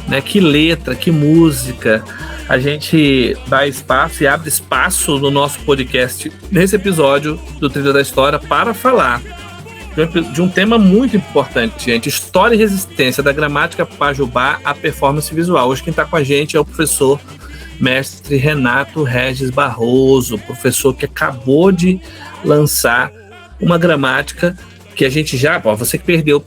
né? Que letra, que música. A gente dá espaço e abre espaço no nosso podcast, nesse episódio do Trilha da História, para falar de um tema muito importante, gente. História e resistência, da gramática Pajubá à performance visual. Hoje quem está com a gente é o professor mestre Renato Regis Barroso, professor que acabou de lançar uma gramática que a gente já... você que perdeu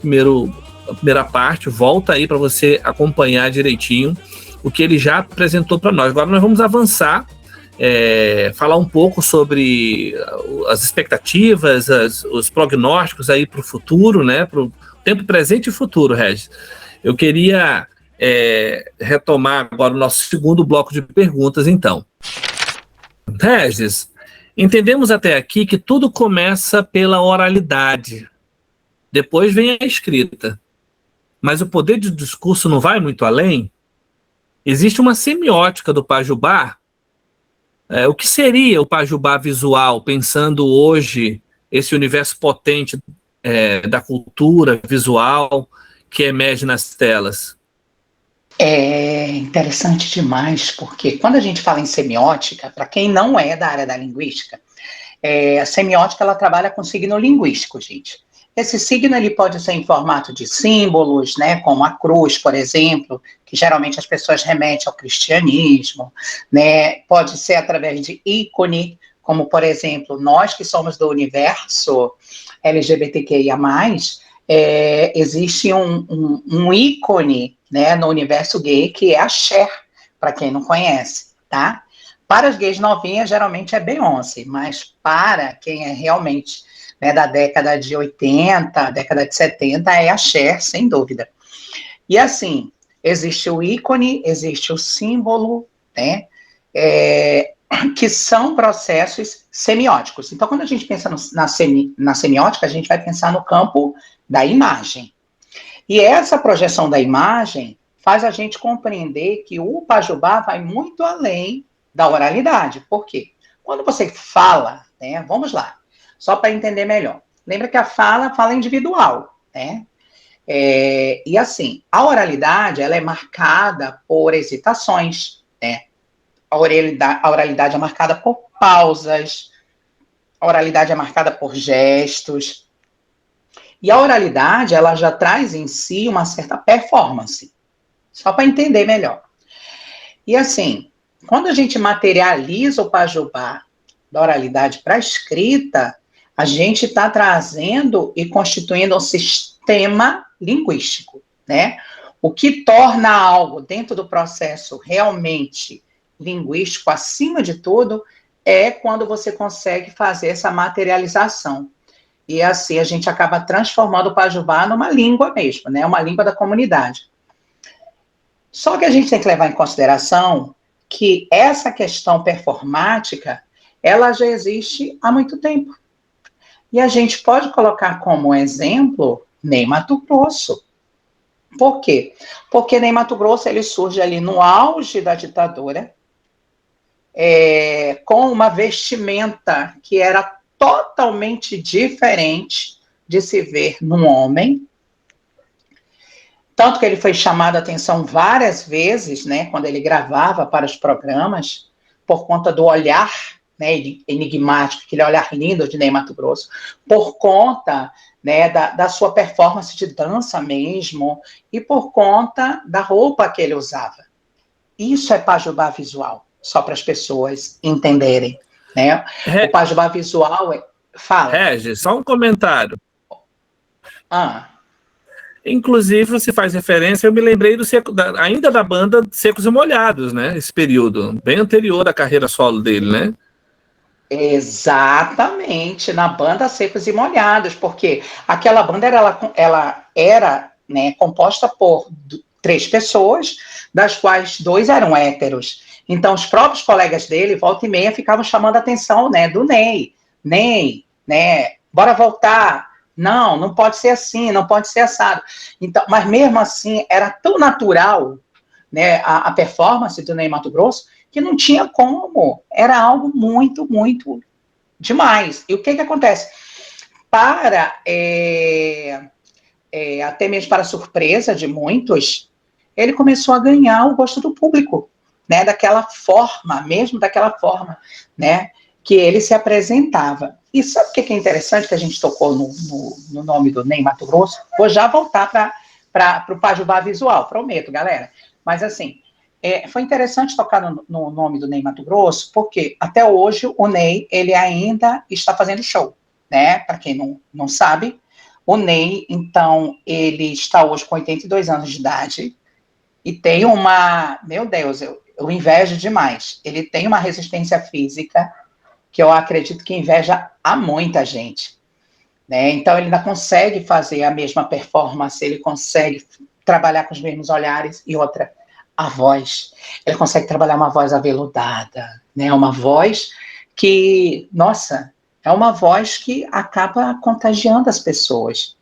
a primeira parte, volta aí para você acompanhar direitinho o que ele já apresentou para nós. Agora nós vamos avançar, falar um pouco sobre as expectativas, os prognósticos aí para o futuro, né? Para o tempo presente e futuro, Regis. Eu queria retomar agora o nosso segundo bloco de perguntas, então. Regis, entendemos até aqui que tudo começa pela oralidade, depois vem a escrita. Mas o poder de discurso não vai muito além? Existe uma semiótica do Pajubá. O que seria o Pajubá visual, pensando hoje esse universo potente da cultura visual que emerge nas telas? É interessante demais, porque quando a gente fala em semiótica, para quem não é da área da linguística, a semiótica ela trabalha com signo linguístico, gente. Esse signo ele pode ser em formato de símbolos, né, como a cruz, por exemplo, que geralmente as pessoas remetem ao cristianismo, né, pode ser através de ícone, como, por exemplo, nós que somos do universo LGBTQIA+, existe um ícone, né, no universo gay que é a Cher, para quem não conhece, tá? Para as gays novinhas, geralmente é Beyoncé, mas para quem é realmente, né, da década de 80, década de 70, é a Cher, sem dúvida. E assim, existe o ícone, existe o símbolo, né, que são processos semióticos. Então, quando a gente pensa na semiótica, a gente vai pensar no campo da imagem. E essa projeção da imagem faz a gente compreender que o Pajubá vai muito além da oralidade. Por quê? Quando você fala, né, vamos lá, só para entender melhor. Lembra que a fala individual, né? E assim, a oralidade, ela é marcada por hesitações, né? A oralidade é marcada por pausas, a oralidade é marcada por gestos. E a oralidade, ela já traz em si uma certa performance, só para entender melhor. E assim, quando a gente materializa o Pajubá da oralidade para a escrita, a gente está trazendo e constituindo um sistema linguístico, né? O que torna algo dentro do processo realmente linguístico, acima de tudo, é quando você consegue fazer essa materialização. E assim a gente acaba transformando o Pajubá numa língua mesmo, né? Uma língua da comunidade. Só que a gente tem que levar em consideração que essa questão performática, ela já existe há muito tempo. E a gente pode colocar como exemplo Ney Matogrosso. Por quê? Porque Ney Matogrosso ele surge ali no auge da ditadura, com uma vestimenta que era totalmente diferente de se ver num homem. Tanto que ele foi chamado a atenção várias vezes, né, quando ele gravava para os programas, por conta do olhar, né, enigmático, aquele olhar lindo de Ney Matogrosso, por conta, né, da sua performance de dança mesmo, e por conta da roupa que ele usava. Isso é Pajubá visual, só para as pessoas entenderem, né? O Pajubá visual fala. Regis, só um comentário. Inclusive, você faz referência, eu me lembrei ainda da banda Secos e Molhados, né? Esse período, bem anterior à carreira solo dele, né? Exatamente, na banda Secos e Molhados, porque aquela banda ela era, né, composta por 3 pessoas, das quais 2 eram héteros. Então, os próprios colegas dele, volta e meia, ficavam chamando a atenção, né, do Ney, né, bora voltar. Não pode ser assim, não pode ser assado. Então, mas mesmo assim, era tão natural, né, a performance do Ney Matogrosso, que não tinha como. Era algo muito, muito demais. E o que acontece? Para, até mesmo para surpresa de muitos, ele começou a ganhar o gosto do público, né, daquela forma, né, que ele se apresentava. E sabe o que é interessante, que a gente tocou no nome do Ney Matogrosso? Vou já voltar para o Pajubá visual, prometo, galera. Mas assim, foi interessante tocar no nome do Ney Matogrosso, porque até hoje o Ney, ele ainda está fazendo show, né? Para quem não sabe, O Ney, então, ele está hoje com 82 anos de idade e tem meu Deus, eu invejo demais. Ele tem uma resistência física que eu acredito que inveja a muita gente, né? Então, ele ainda consegue fazer a mesma performance, ele consegue trabalhar com os mesmos olhares. E outra, a voz. Ele consegue trabalhar uma voz aveludada, né? Uma voz que, nossa, é uma voz que acaba contagiando as pessoas.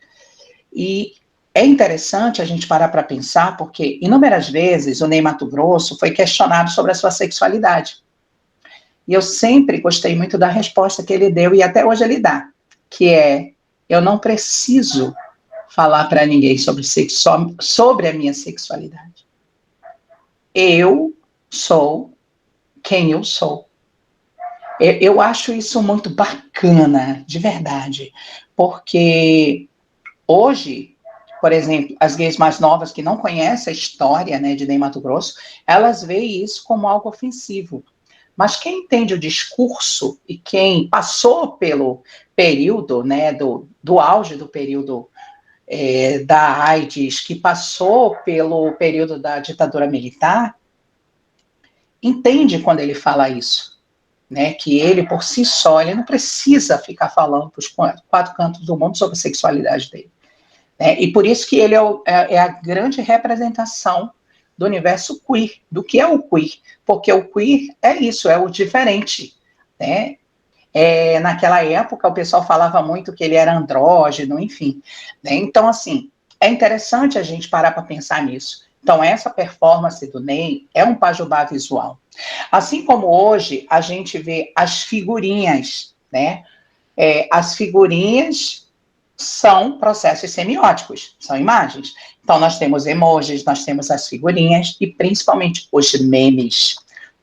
E é interessante a gente parar para pensar, porque inúmeras vezes o Ney Matogrosso foi questionado sobre a sua sexualidade. E eu sempre gostei muito da resposta que ele deu, e até hoje ele dá, que é: eu não preciso falar para ninguém sobre a minha sexualidade. Eu sou quem eu sou. Eu acho isso muito bacana, de verdade, porque hoje, por exemplo, as gays mais novas que não conhecem a história, né, de Ney Matogrosso, elas veem isso como algo ofensivo. Mas quem entende o discurso e quem passou pelo período, né, do auge do período da AIDS, que passou pelo período da ditadura militar, entende quando ele fala isso, né, que ele, por si só, ele não precisa ficar falando para os quatro cantos do mundo sobre a sexualidade dele. Né, e por isso que ele é a grande representação do universo queer, do que é o queer, porque o queer é isso, é o diferente, né? Naquela época, o pessoal falava muito que ele era andrógeno, enfim. Né? Então, assim, é interessante a gente parar para pensar nisso. Então, essa performance do Ney é um pajubá visual. Assim como hoje a gente vê as figurinhas, né? As figurinhas são processos semióticos, são imagens. Então, nós temos emojis, nós temos as figurinhas e, principalmente, os memes.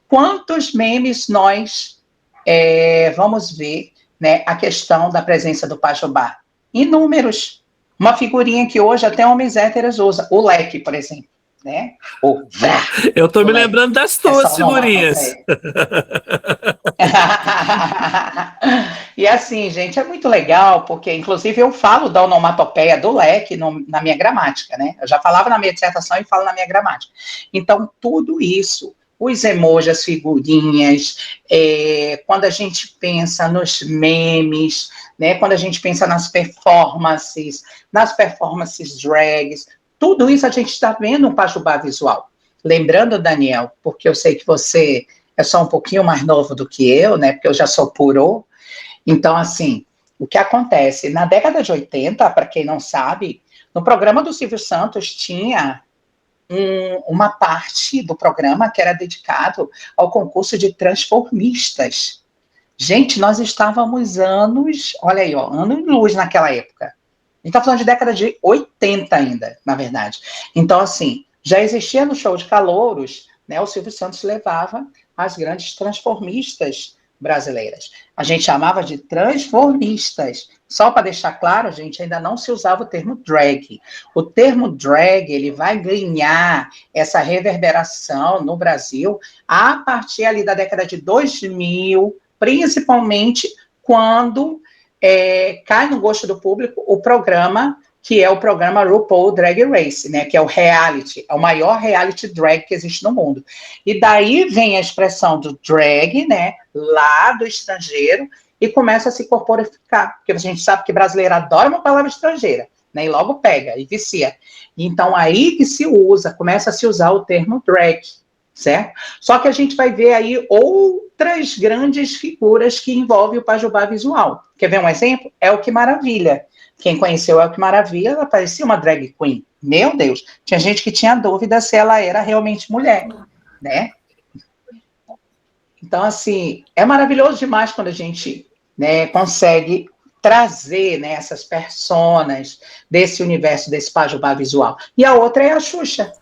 Quantos memes nós vamos ver, né, a questão da presença do pajubá? Inúmeros. Uma figurinha que hoje até homens héteros usam, o leque, por exemplo. Né? Eu tô me lembrando das tuas figurinhas. E assim, gente, é muito legal, porque inclusive eu falo da onomatopeia do leque na minha gramática, né? Eu já falava na minha dissertação e falo na minha gramática. Então, tudo isso, os emojis, as figurinhas, quando a gente pensa nos memes, né? Quando a gente pensa nas performances drags, tudo isso a gente está vendo um pajubá visual. Lembrando, Daniel, porque eu sei que você é só um pouquinho mais novo do que eu, né? Porque eu já sou purô. Então, assim, o que acontece? Na década de 80, para quem não sabe, no programa do Silvio Santos tinha uma parte do programa que era dedicado ao concurso de transformistas. Gente, nós estávamos anos, olha aí, anos-luz naquela época. A gente está falando de década de 80 ainda, na verdade. Então, assim, já existia no show de calouros, né, o Silvio Santos levava as grandes transformistas brasileiras. A gente chamava de transformistas. Só para deixar claro, gente, ainda não se usava o termo drag. O termo drag, ele vai ganhar essa reverberação no Brasil a partir ali da década de 2000, principalmente quando cai no gosto do público o programa, que é o programa RuPaul Drag Race, né, que é o reality, é o maior reality drag que existe no mundo. E daí vem a expressão do drag, né, lá do estrangeiro, e começa a se corporificar, porque a gente sabe que brasileiro adora uma palavra estrangeira, né, e logo pega e vicia. Então, aí que se usa, começa a se usar o termo drag, certo? Só que a gente vai ver aí outras grandes figuras que envolvem o pajubá visual. Quer ver um exemplo? Elke Maravilha. Quem conheceu Elke Maravilha, ela parecia uma drag queen. Meu Deus, tinha gente que tinha dúvida se ela era realmente mulher, né? Então, assim, é maravilhoso demais quando a gente, né, consegue trazer, né, essas personas desse universo, desse pajubá visual. E a outra é a Xuxa,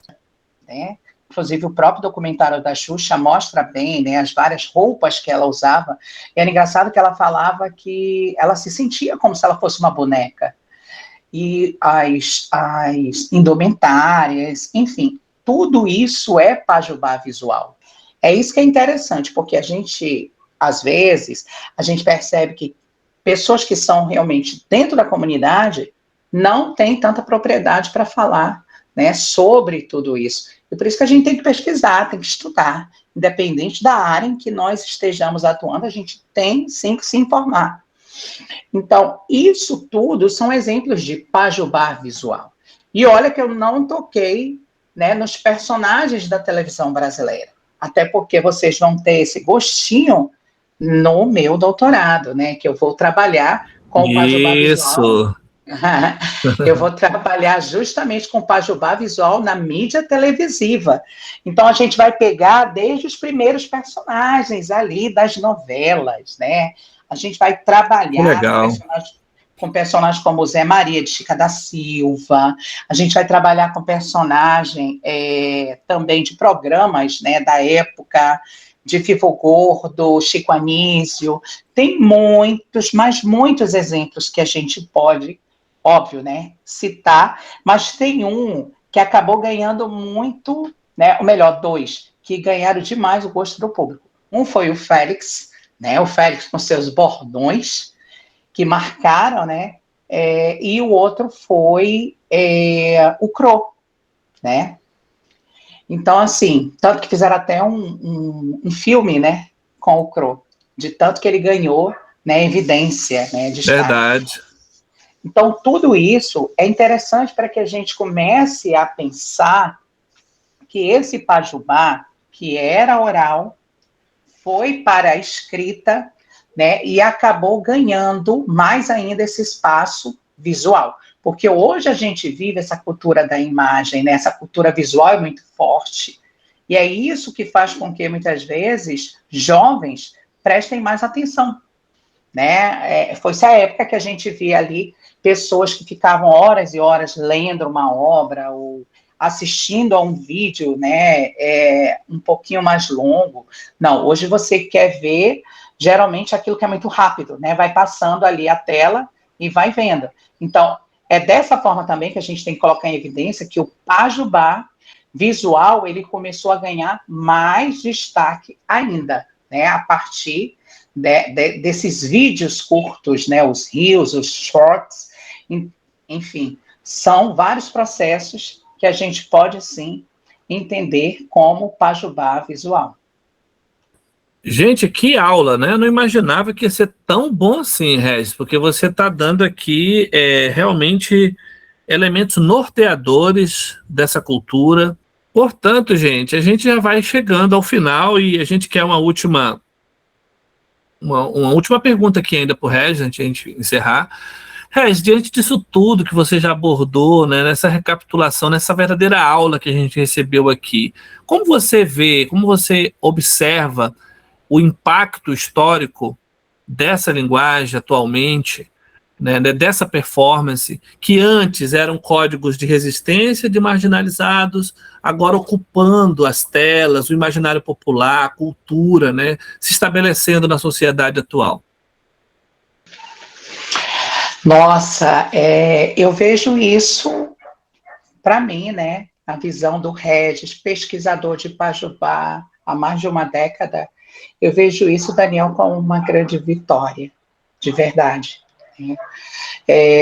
né? Inclusive, o próprio documentário da Xuxa mostra bem, né, as várias roupas que ela usava. E era engraçado que ela falava que ela se sentia como se ela fosse uma boneca. E as indumentárias, enfim, tudo isso é pajubá visual. É isso que é interessante, porque a gente, às vezes, a gente percebe que pessoas que são realmente dentro da comunidade não tem tanta propriedade para falar, né, sobre tudo isso. E por isso que a gente tem que pesquisar, tem que estudar, independente da área em que nós estejamos atuando, a gente tem sim que se informar. Então, isso tudo são exemplos de pajubá visual. E olha que eu não toquei, né, nos personagens da televisão brasileira, até porque vocês vão ter esse gostinho no meu doutorado, né, que eu vou trabalhar com o pajubá visual. Isso. Eu vou trabalhar justamente com pajubá visual na mídia televisiva. Então, a gente vai pegar desde os primeiros personagens ali das novelas, né? A gente vai trabalhar com personagens como Zé Maria de Chica da Silva, a gente vai trabalhar com personagem também de programas, né, da época, de Vivo Gordo, Chico Anísio. Tem muitos, mas muitos exemplos que a gente pode, óbvio, né, citar, mas tem um que acabou ganhando muito, né, ou melhor, dois, que ganharam demais o gosto do público. Um foi o Félix, né, o Félix com seus bordões, que marcaram, né, e o outro foi o Cro, né. Então, assim, tanto que fizeram até um filme, né, com o Cro, de tanto que ele ganhou, né, evidência, né, de Verdade. Então, tudo isso é interessante para que a gente comece a pensar que esse pajubá, que era oral, foi para a escrita, né, e acabou ganhando mais ainda esse espaço visual. Porque hoje a gente vive essa cultura da imagem, né, essa cultura visual é muito forte. E é isso que faz com que, muitas vezes, jovens prestem mais atenção. Né? Foi essa época que a gente via ali pessoas que ficavam horas e horas lendo uma obra ou assistindo a um vídeo, né, um pouquinho mais longo. Não, hoje você quer ver, geralmente, aquilo que é muito rápido, né? Vai passando ali a tela e vai vendo. Então, é dessa forma também que a gente tem que colocar em evidência que o pajubá visual, ele começou a ganhar mais destaque ainda, né, a partir desses vídeos curtos, né, os reels, os shorts, enfim, são vários processos que a gente pode, sim, entender como pajubá visual. Gente, que aula, né? Eu não imaginava que ia ser tão bom assim, Regis, porque você está dando aqui realmente elementos norteadores dessa cultura. Portanto, gente, a gente já vai chegando ao final e a gente quer uma última pergunta aqui ainda para o Regis, antes de a gente encerrar. Regis, diante disso tudo que você já abordou, né, nessa recapitulação, nessa verdadeira aula que a gente recebeu aqui, como você vê, como você observa o impacto histórico dessa linguagem atualmente, né, dessa performance, que antes eram códigos de resistência de marginalizados, agora ocupando as telas, o imaginário popular, a cultura, né, se estabelecendo na sociedade atual? Nossa, eu vejo isso, para mim, né, a visão do Regis, pesquisador de pajubá há mais de uma década, eu vejo isso, Daniel, como uma grande vitória, de verdade.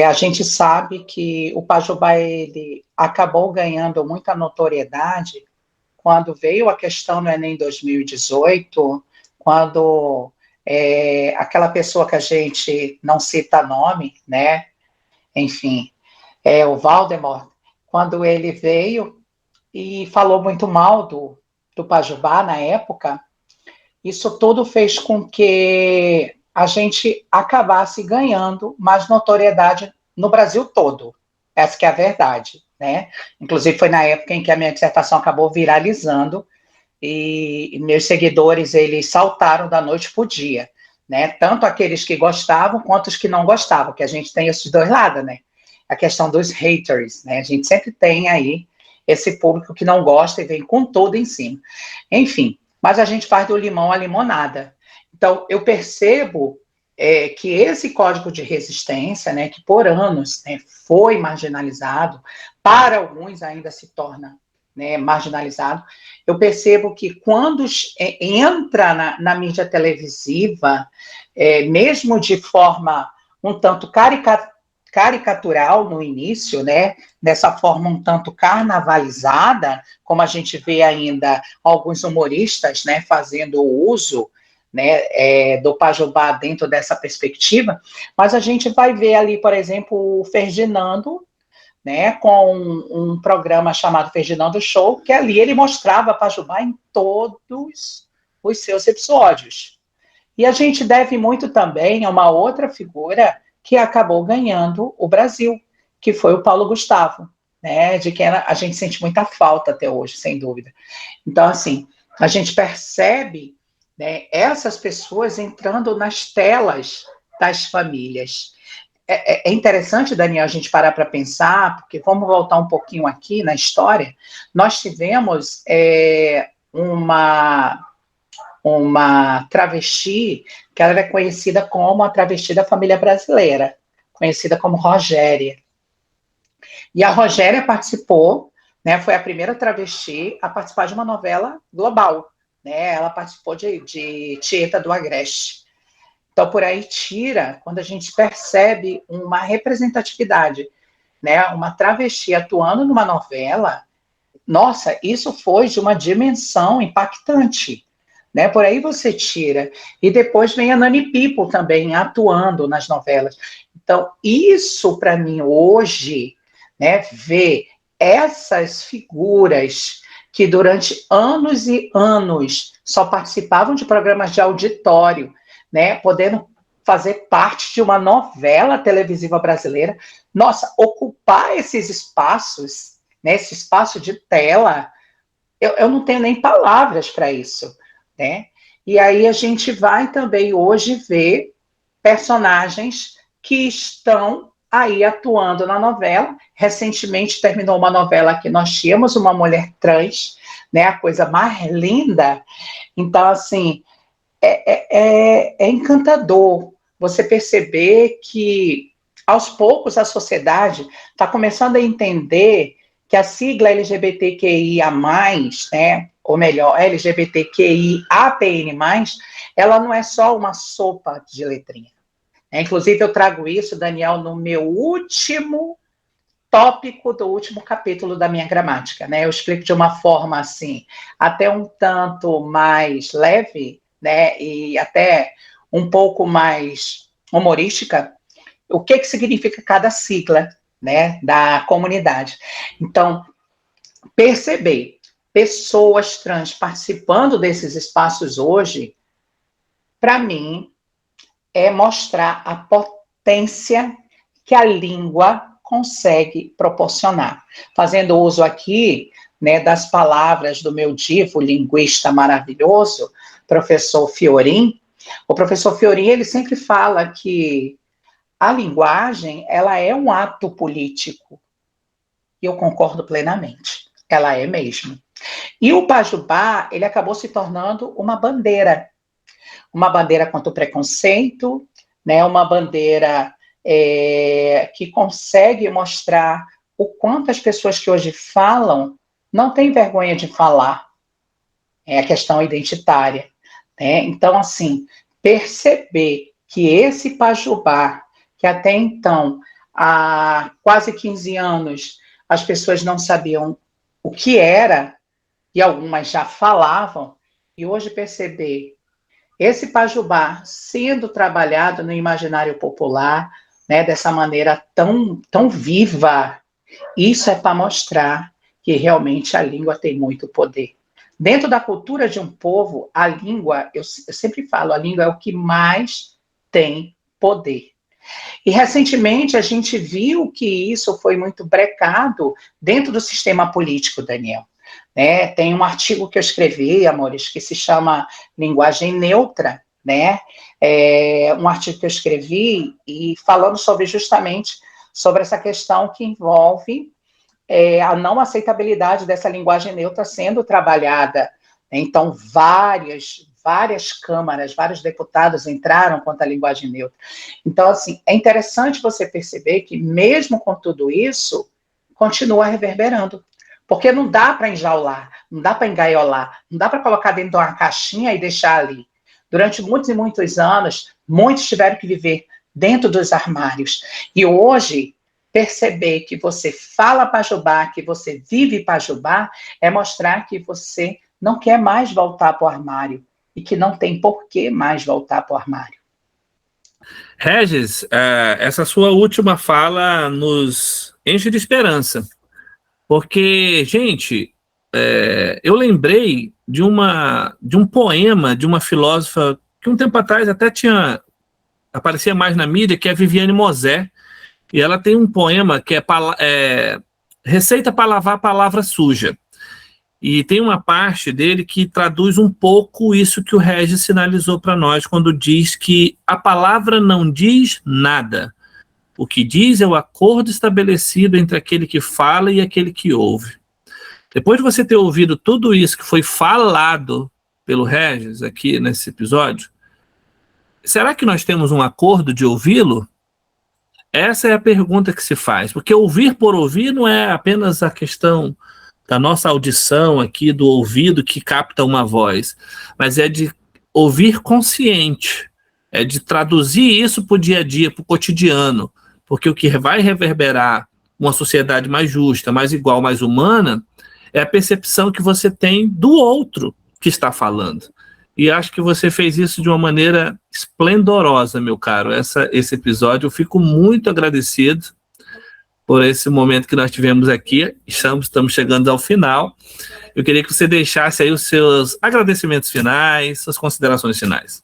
A gente sabe que o pajubá, ele acabou ganhando muita notoriedade quando veio a questão no Enem 2018, quando aquela pessoa que a gente não cita nome, né, enfim, o Valdemar, quando ele veio e falou muito mal do pajubá na época, isso tudo fez com que a gente acabasse ganhando mais notoriedade no Brasil todo. Essa que é a verdade, né? Inclusive foi na época em que a minha dissertação acabou viralizando e meus seguidores, eles saltaram da noite para o dia, né? Tanto aqueles que gostavam quanto os que não gostavam, que a gente tem esses dois lados, né? A questão dos haters, né? A gente sempre tem aí esse público que não gosta e vem com tudo em cima. Enfim, mas a gente faz do limão a limonada. Então, eu percebo que esse código de resistência, né, que por anos, né, foi marginalizado, para alguns ainda se torna, né, marginalizado, eu percebo que quando entra na mídia televisiva, mesmo de forma um tanto caricatural no início, né, dessa forma um tanto carnavalizada, como a gente vê ainda alguns humoristas, né, fazendo uso, né, do Pajubá dentro dessa perspectiva, mas a gente vai ver ali, por exemplo, o Ferdinando, né, com um programa chamado Ferdinando Show, que ali ele mostrava Pajubá em todos os seus episódios. E a gente deve muito também a uma outra figura que acabou ganhando o Brasil, que foi o Paulo Gustavo, né, de quem a gente sente muita falta até hoje, sem dúvida. Então, assim, a gente percebe, né, essas pessoas entrando nas telas das famílias. É interessante, Daniel, a gente parar para pensar, porque vamos voltar um pouquinho aqui na história. Nós tivemos uma travesti que ela era conhecida como a travesti da família brasileira, conhecida como Rogéria. E a Rogéria participou, né, foi a primeira travesti a participar de uma novela global, né, ela participou de Tieta do Agreste. Então, por aí tira, quando a gente percebe uma representatividade, né, uma travesti atuando numa novela, nossa, isso foi de uma dimensão impactante, né? Por aí você tira. E depois vem a Nani People também atuando nas novelas. Então, isso para mim hoje, né, ver essas figuras que durante anos e anos só participavam de programas de auditório, né, podendo fazer parte de uma novela televisiva brasileira, nossa, ocupar esses espaços, né, esse espaço de tela, eu não tenho nem palavras para isso, né? E aí a gente vai também hoje ver personagens que estão aí atuando na novela. Recentemente terminou uma novela que nós tínhamos uma mulher trans, né, a coisa mais linda. Então, assim, é encantador você perceber que, aos poucos, a sociedade está começando a entender que a sigla LGBTQIA+, né, ou melhor, LGBTQIAPN+, ela não é só uma sopa de letrinha. Inclusive, eu trago isso, Daniel, no meu último tópico do último capítulo da minha gramática, né? Eu explico de uma forma, assim, até um tanto mais leve, né, e até um pouco mais humorística, o que significa cada sigla, né, da comunidade. Então, perceber pessoas trans participando desses espaços hoje, para mim, é mostrar a potência que a língua consegue proporcionar. Fazendo uso aqui, né, das palavras do meu divo linguista maravilhoso, professor Fiorin. O professor Fiorin, ele sempre fala que a linguagem, ela é um ato político. E eu concordo plenamente. Ela é mesmo. E o Pajubá, ele acabou se tornando uma bandeira contra o preconceito, né, uma bandeira que consegue mostrar o quanto as pessoas que hoje falam não têm vergonha de falar. É a questão identitária, né? Então, assim, perceber que esse Pajubá, que até então, há quase 15 anos, as pessoas não sabiam o que era, e algumas já falavam, e hoje perceber esse Pajubá sendo trabalhado no imaginário popular, né, dessa maneira tão viva, isso é para mostrar que realmente a língua tem muito poder. Dentro da cultura de um povo, a língua, eu sempre falo, a língua é o que mais tem poder. E recentemente a gente viu que isso foi muito brecado dentro do sistema político, Daniel. Né? Tem um artigo que eu escrevi, amores, que se chama Linguagem Neutra, né? Um artigo que eu escrevi e falando justamente sobre essa questão que envolve a não aceitabilidade dessa linguagem neutra sendo trabalhada. Então, várias câmaras, vários deputados entraram contra a linguagem neutra. Então, assim, é interessante você perceber que, mesmo com tudo isso, continua reverberando. Porque não dá para enjaular, não dá para engaiolar, não dá para colocar dentro de uma caixinha e deixar ali. Durante muitos e muitos anos, muitos tiveram que viver dentro dos armários. E hoje, perceber que você fala pajubá, que você vive pajubá, é mostrar que você não quer mais voltar para o armário e que não tem por que mais voltar para o armário. Regis, essa sua última fala nos enche de esperança, porque, gente, eu lembrei de um poema de uma filósofa que um tempo atrás até aparecia mais na mídia, que é Viviane Mosé, e ela tem um poema que é Receita para lavar a palavra suja. E tem uma parte dele que traduz um pouco isso que o Regis sinalizou para nós, quando diz que a palavra não diz nada. O que diz é o acordo estabelecido entre aquele que fala e aquele que ouve. Depois de você ter ouvido tudo isso que foi falado pelo Regis aqui nesse episódio, será que nós temos um acordo de ouvi-lo? Essa é a pergunta que se faz, porque ouvir por ouvir não é apenas a questão da nossa audição aqui, do ouvido que capta uma voz, mas é de ouvir consciente, é de traduzir isso para o dia a dia, para o cotidiano, porque o que vai reverberar uma sociedade mais justa, mais igual, mais humana, é a percepção que você tem do outro que está falando. E acho que você fez isso de uma maneira esplendorosa, meu caro. Esse episódio, eu fico muito agradecido por esse momento que nós tivemos aqui. Estamos chegando ao final. Eu queria que você deixasse aí os seus agradecimentos finais, suas considerações finais.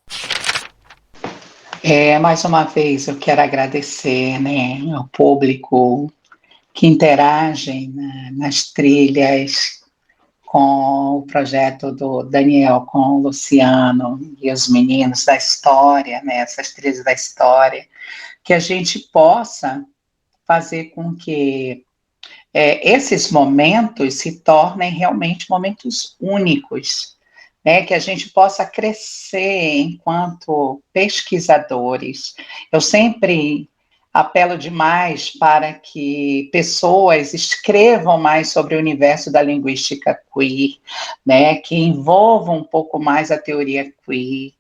Mais uma vez, eu quero agradecer, né, ao público que interage, né, nas trilhas, com o projeto do Daniel, com o Luciano e os meninos da história, né, essas trilhas da história, que a gente possa fazer com que esses momentos se tornem realmente momentos únicos, né, que a gente possa crescer enquanto pesquisadores. Eu sempre apelo demais para que pessoas escrevam mais sobre o universo da linguística queer, né, que envolvam um pouco mais a teoria queer.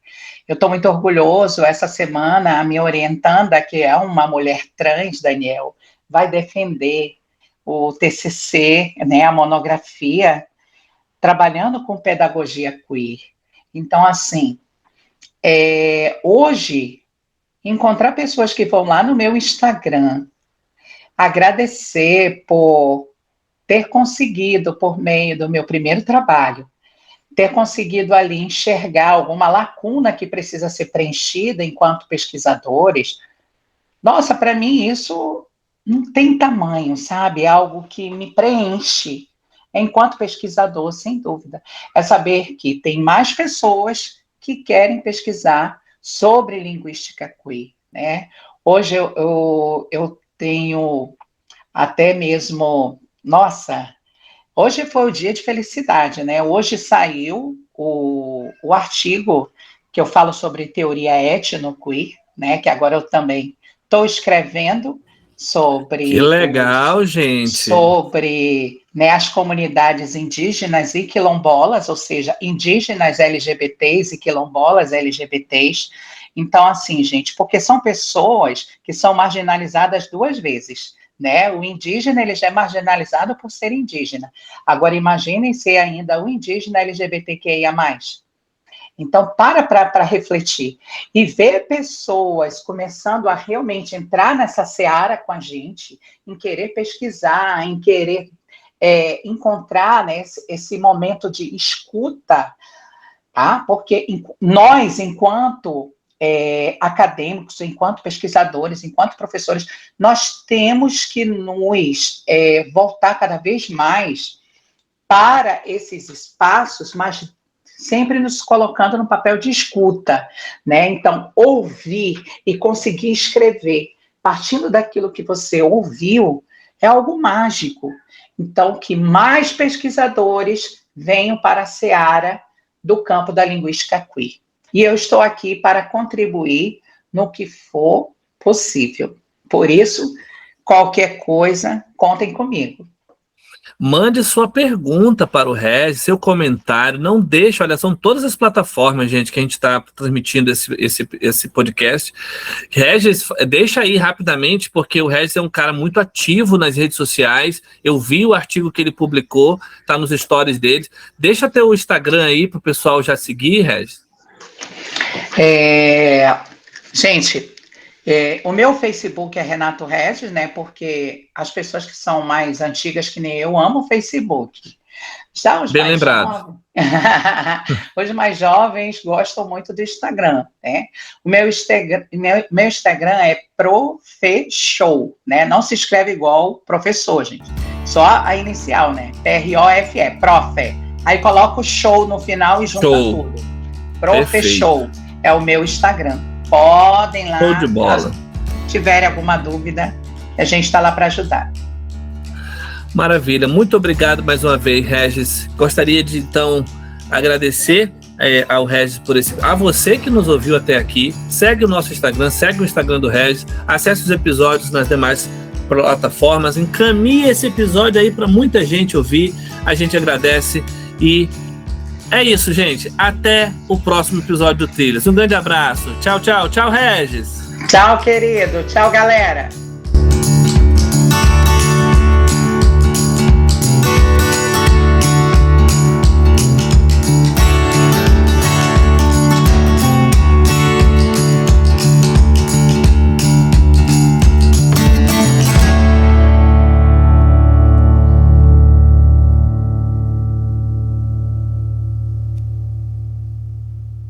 Eu estou muito orgulhoso, essa semana a minha orientanda, que é uma mulher trans, Daniel, vai defender o TCC, né, a monografia, trabalhando com pedagogia queer. Então, assim, hoje, encontrar pessoas que vão lá no meu Instagram, agradecer por ter conseguido, por meio do meu primeiro trabalho, ter conseguido ali enxergar alguma lacuna que precisa ser preenchida enquanto pesquisadores. Nossa, para mim isso não tem tamanho, sabe? É algo que me preenche enquanto pesquisador, sem dúvida. É saber que tem mais pessoas que querem pesquisar sobre linguística queer, né? Hoje eu tenho até mesmo, nossa, hoje foi o dia de felicidade, né? Hoje saiu o artigo que eu falo sobre teoria etno-queer, né? Que agora eu também estou escrevendo sobre... Que legal, gente! Sobre, né, as comunidades indígenas e quilombolas, ou seja, indígenas LGBTs e quilombolas LGBTs. Então, assim, gente, porque são pessoas que são marginalizadas duas vezes, né? O indígena, ele já é marginalizado por ser indígena. Agora, imaginem ser ainda o indígena LGBTQIA+. Então, para refletir e ver pessoas começando a realmente entrar nessa seara com a gente, em querer pesquisar, em querer encontrar, né, esse momento de escuta, tá? Porque nós, enquanto acadêmicos, enquanto pesquisadores, enquanto professores, nós temos que nos voltar cada vez mais para esses espaços, mas sempre nos colocando no papel de escuta, né? Então, ouvir e conseguir escrever, partindo daquilo que você ouviu, é algo mágico. Então, que mais pesquisadores venham para a seara do campo da linguística queer. E eu estou aqui para contribuir no que for possível. Por isso, qualquer coisa, contem comigo. Mande sua pergunta para o Regis, seu comentário, não deixe, olha, são todas as plataformas, gente, que a gente está transmitindo esse podcast. Regis, deixa aí rapidamente, porque o Regis é um cara muito ativo nas redes sociais, eu vi o artigo que ele publicou, tá nos stories dele. Deixa teu Instagram aí para o pessoal já seguir, Regis. Gente, o meu Facebook é Renato Regis, né? Porque as pessoas que são mais antigas que nem eu amam o Facebook. Já os Bem mais lembrado. os mais jovens gostam muito do Instagram, né? O meu Instagram é Profeshow, né? Não se escreve igual professor, gente. Só a inicial, né? P-R-O-F-E, Profe. Aí coloca o show no final e junta tudo. Profeshow é o meu Instagram. Podem lá, Show de bola. Se tiverem alguma dúvida, a gente está lá para ajudar. Maravilha, muito obrigado mais uma vez, Regis. Gostaria de, então, agradecer ao Regis a você que nos ouviu até aqui. Segue o nosso Instagram, segue o Instagram do Regis, acesse os episódios nas demais plataformas, encaminhe esse episódio aí para muita gente ouvir. A gente agradece e é isso, gente. Até o próximo episódio do Trilhas. Um grande abraço. Tchau, tchau. Tchau, Regis. Tchau, querido. Tchau, galera.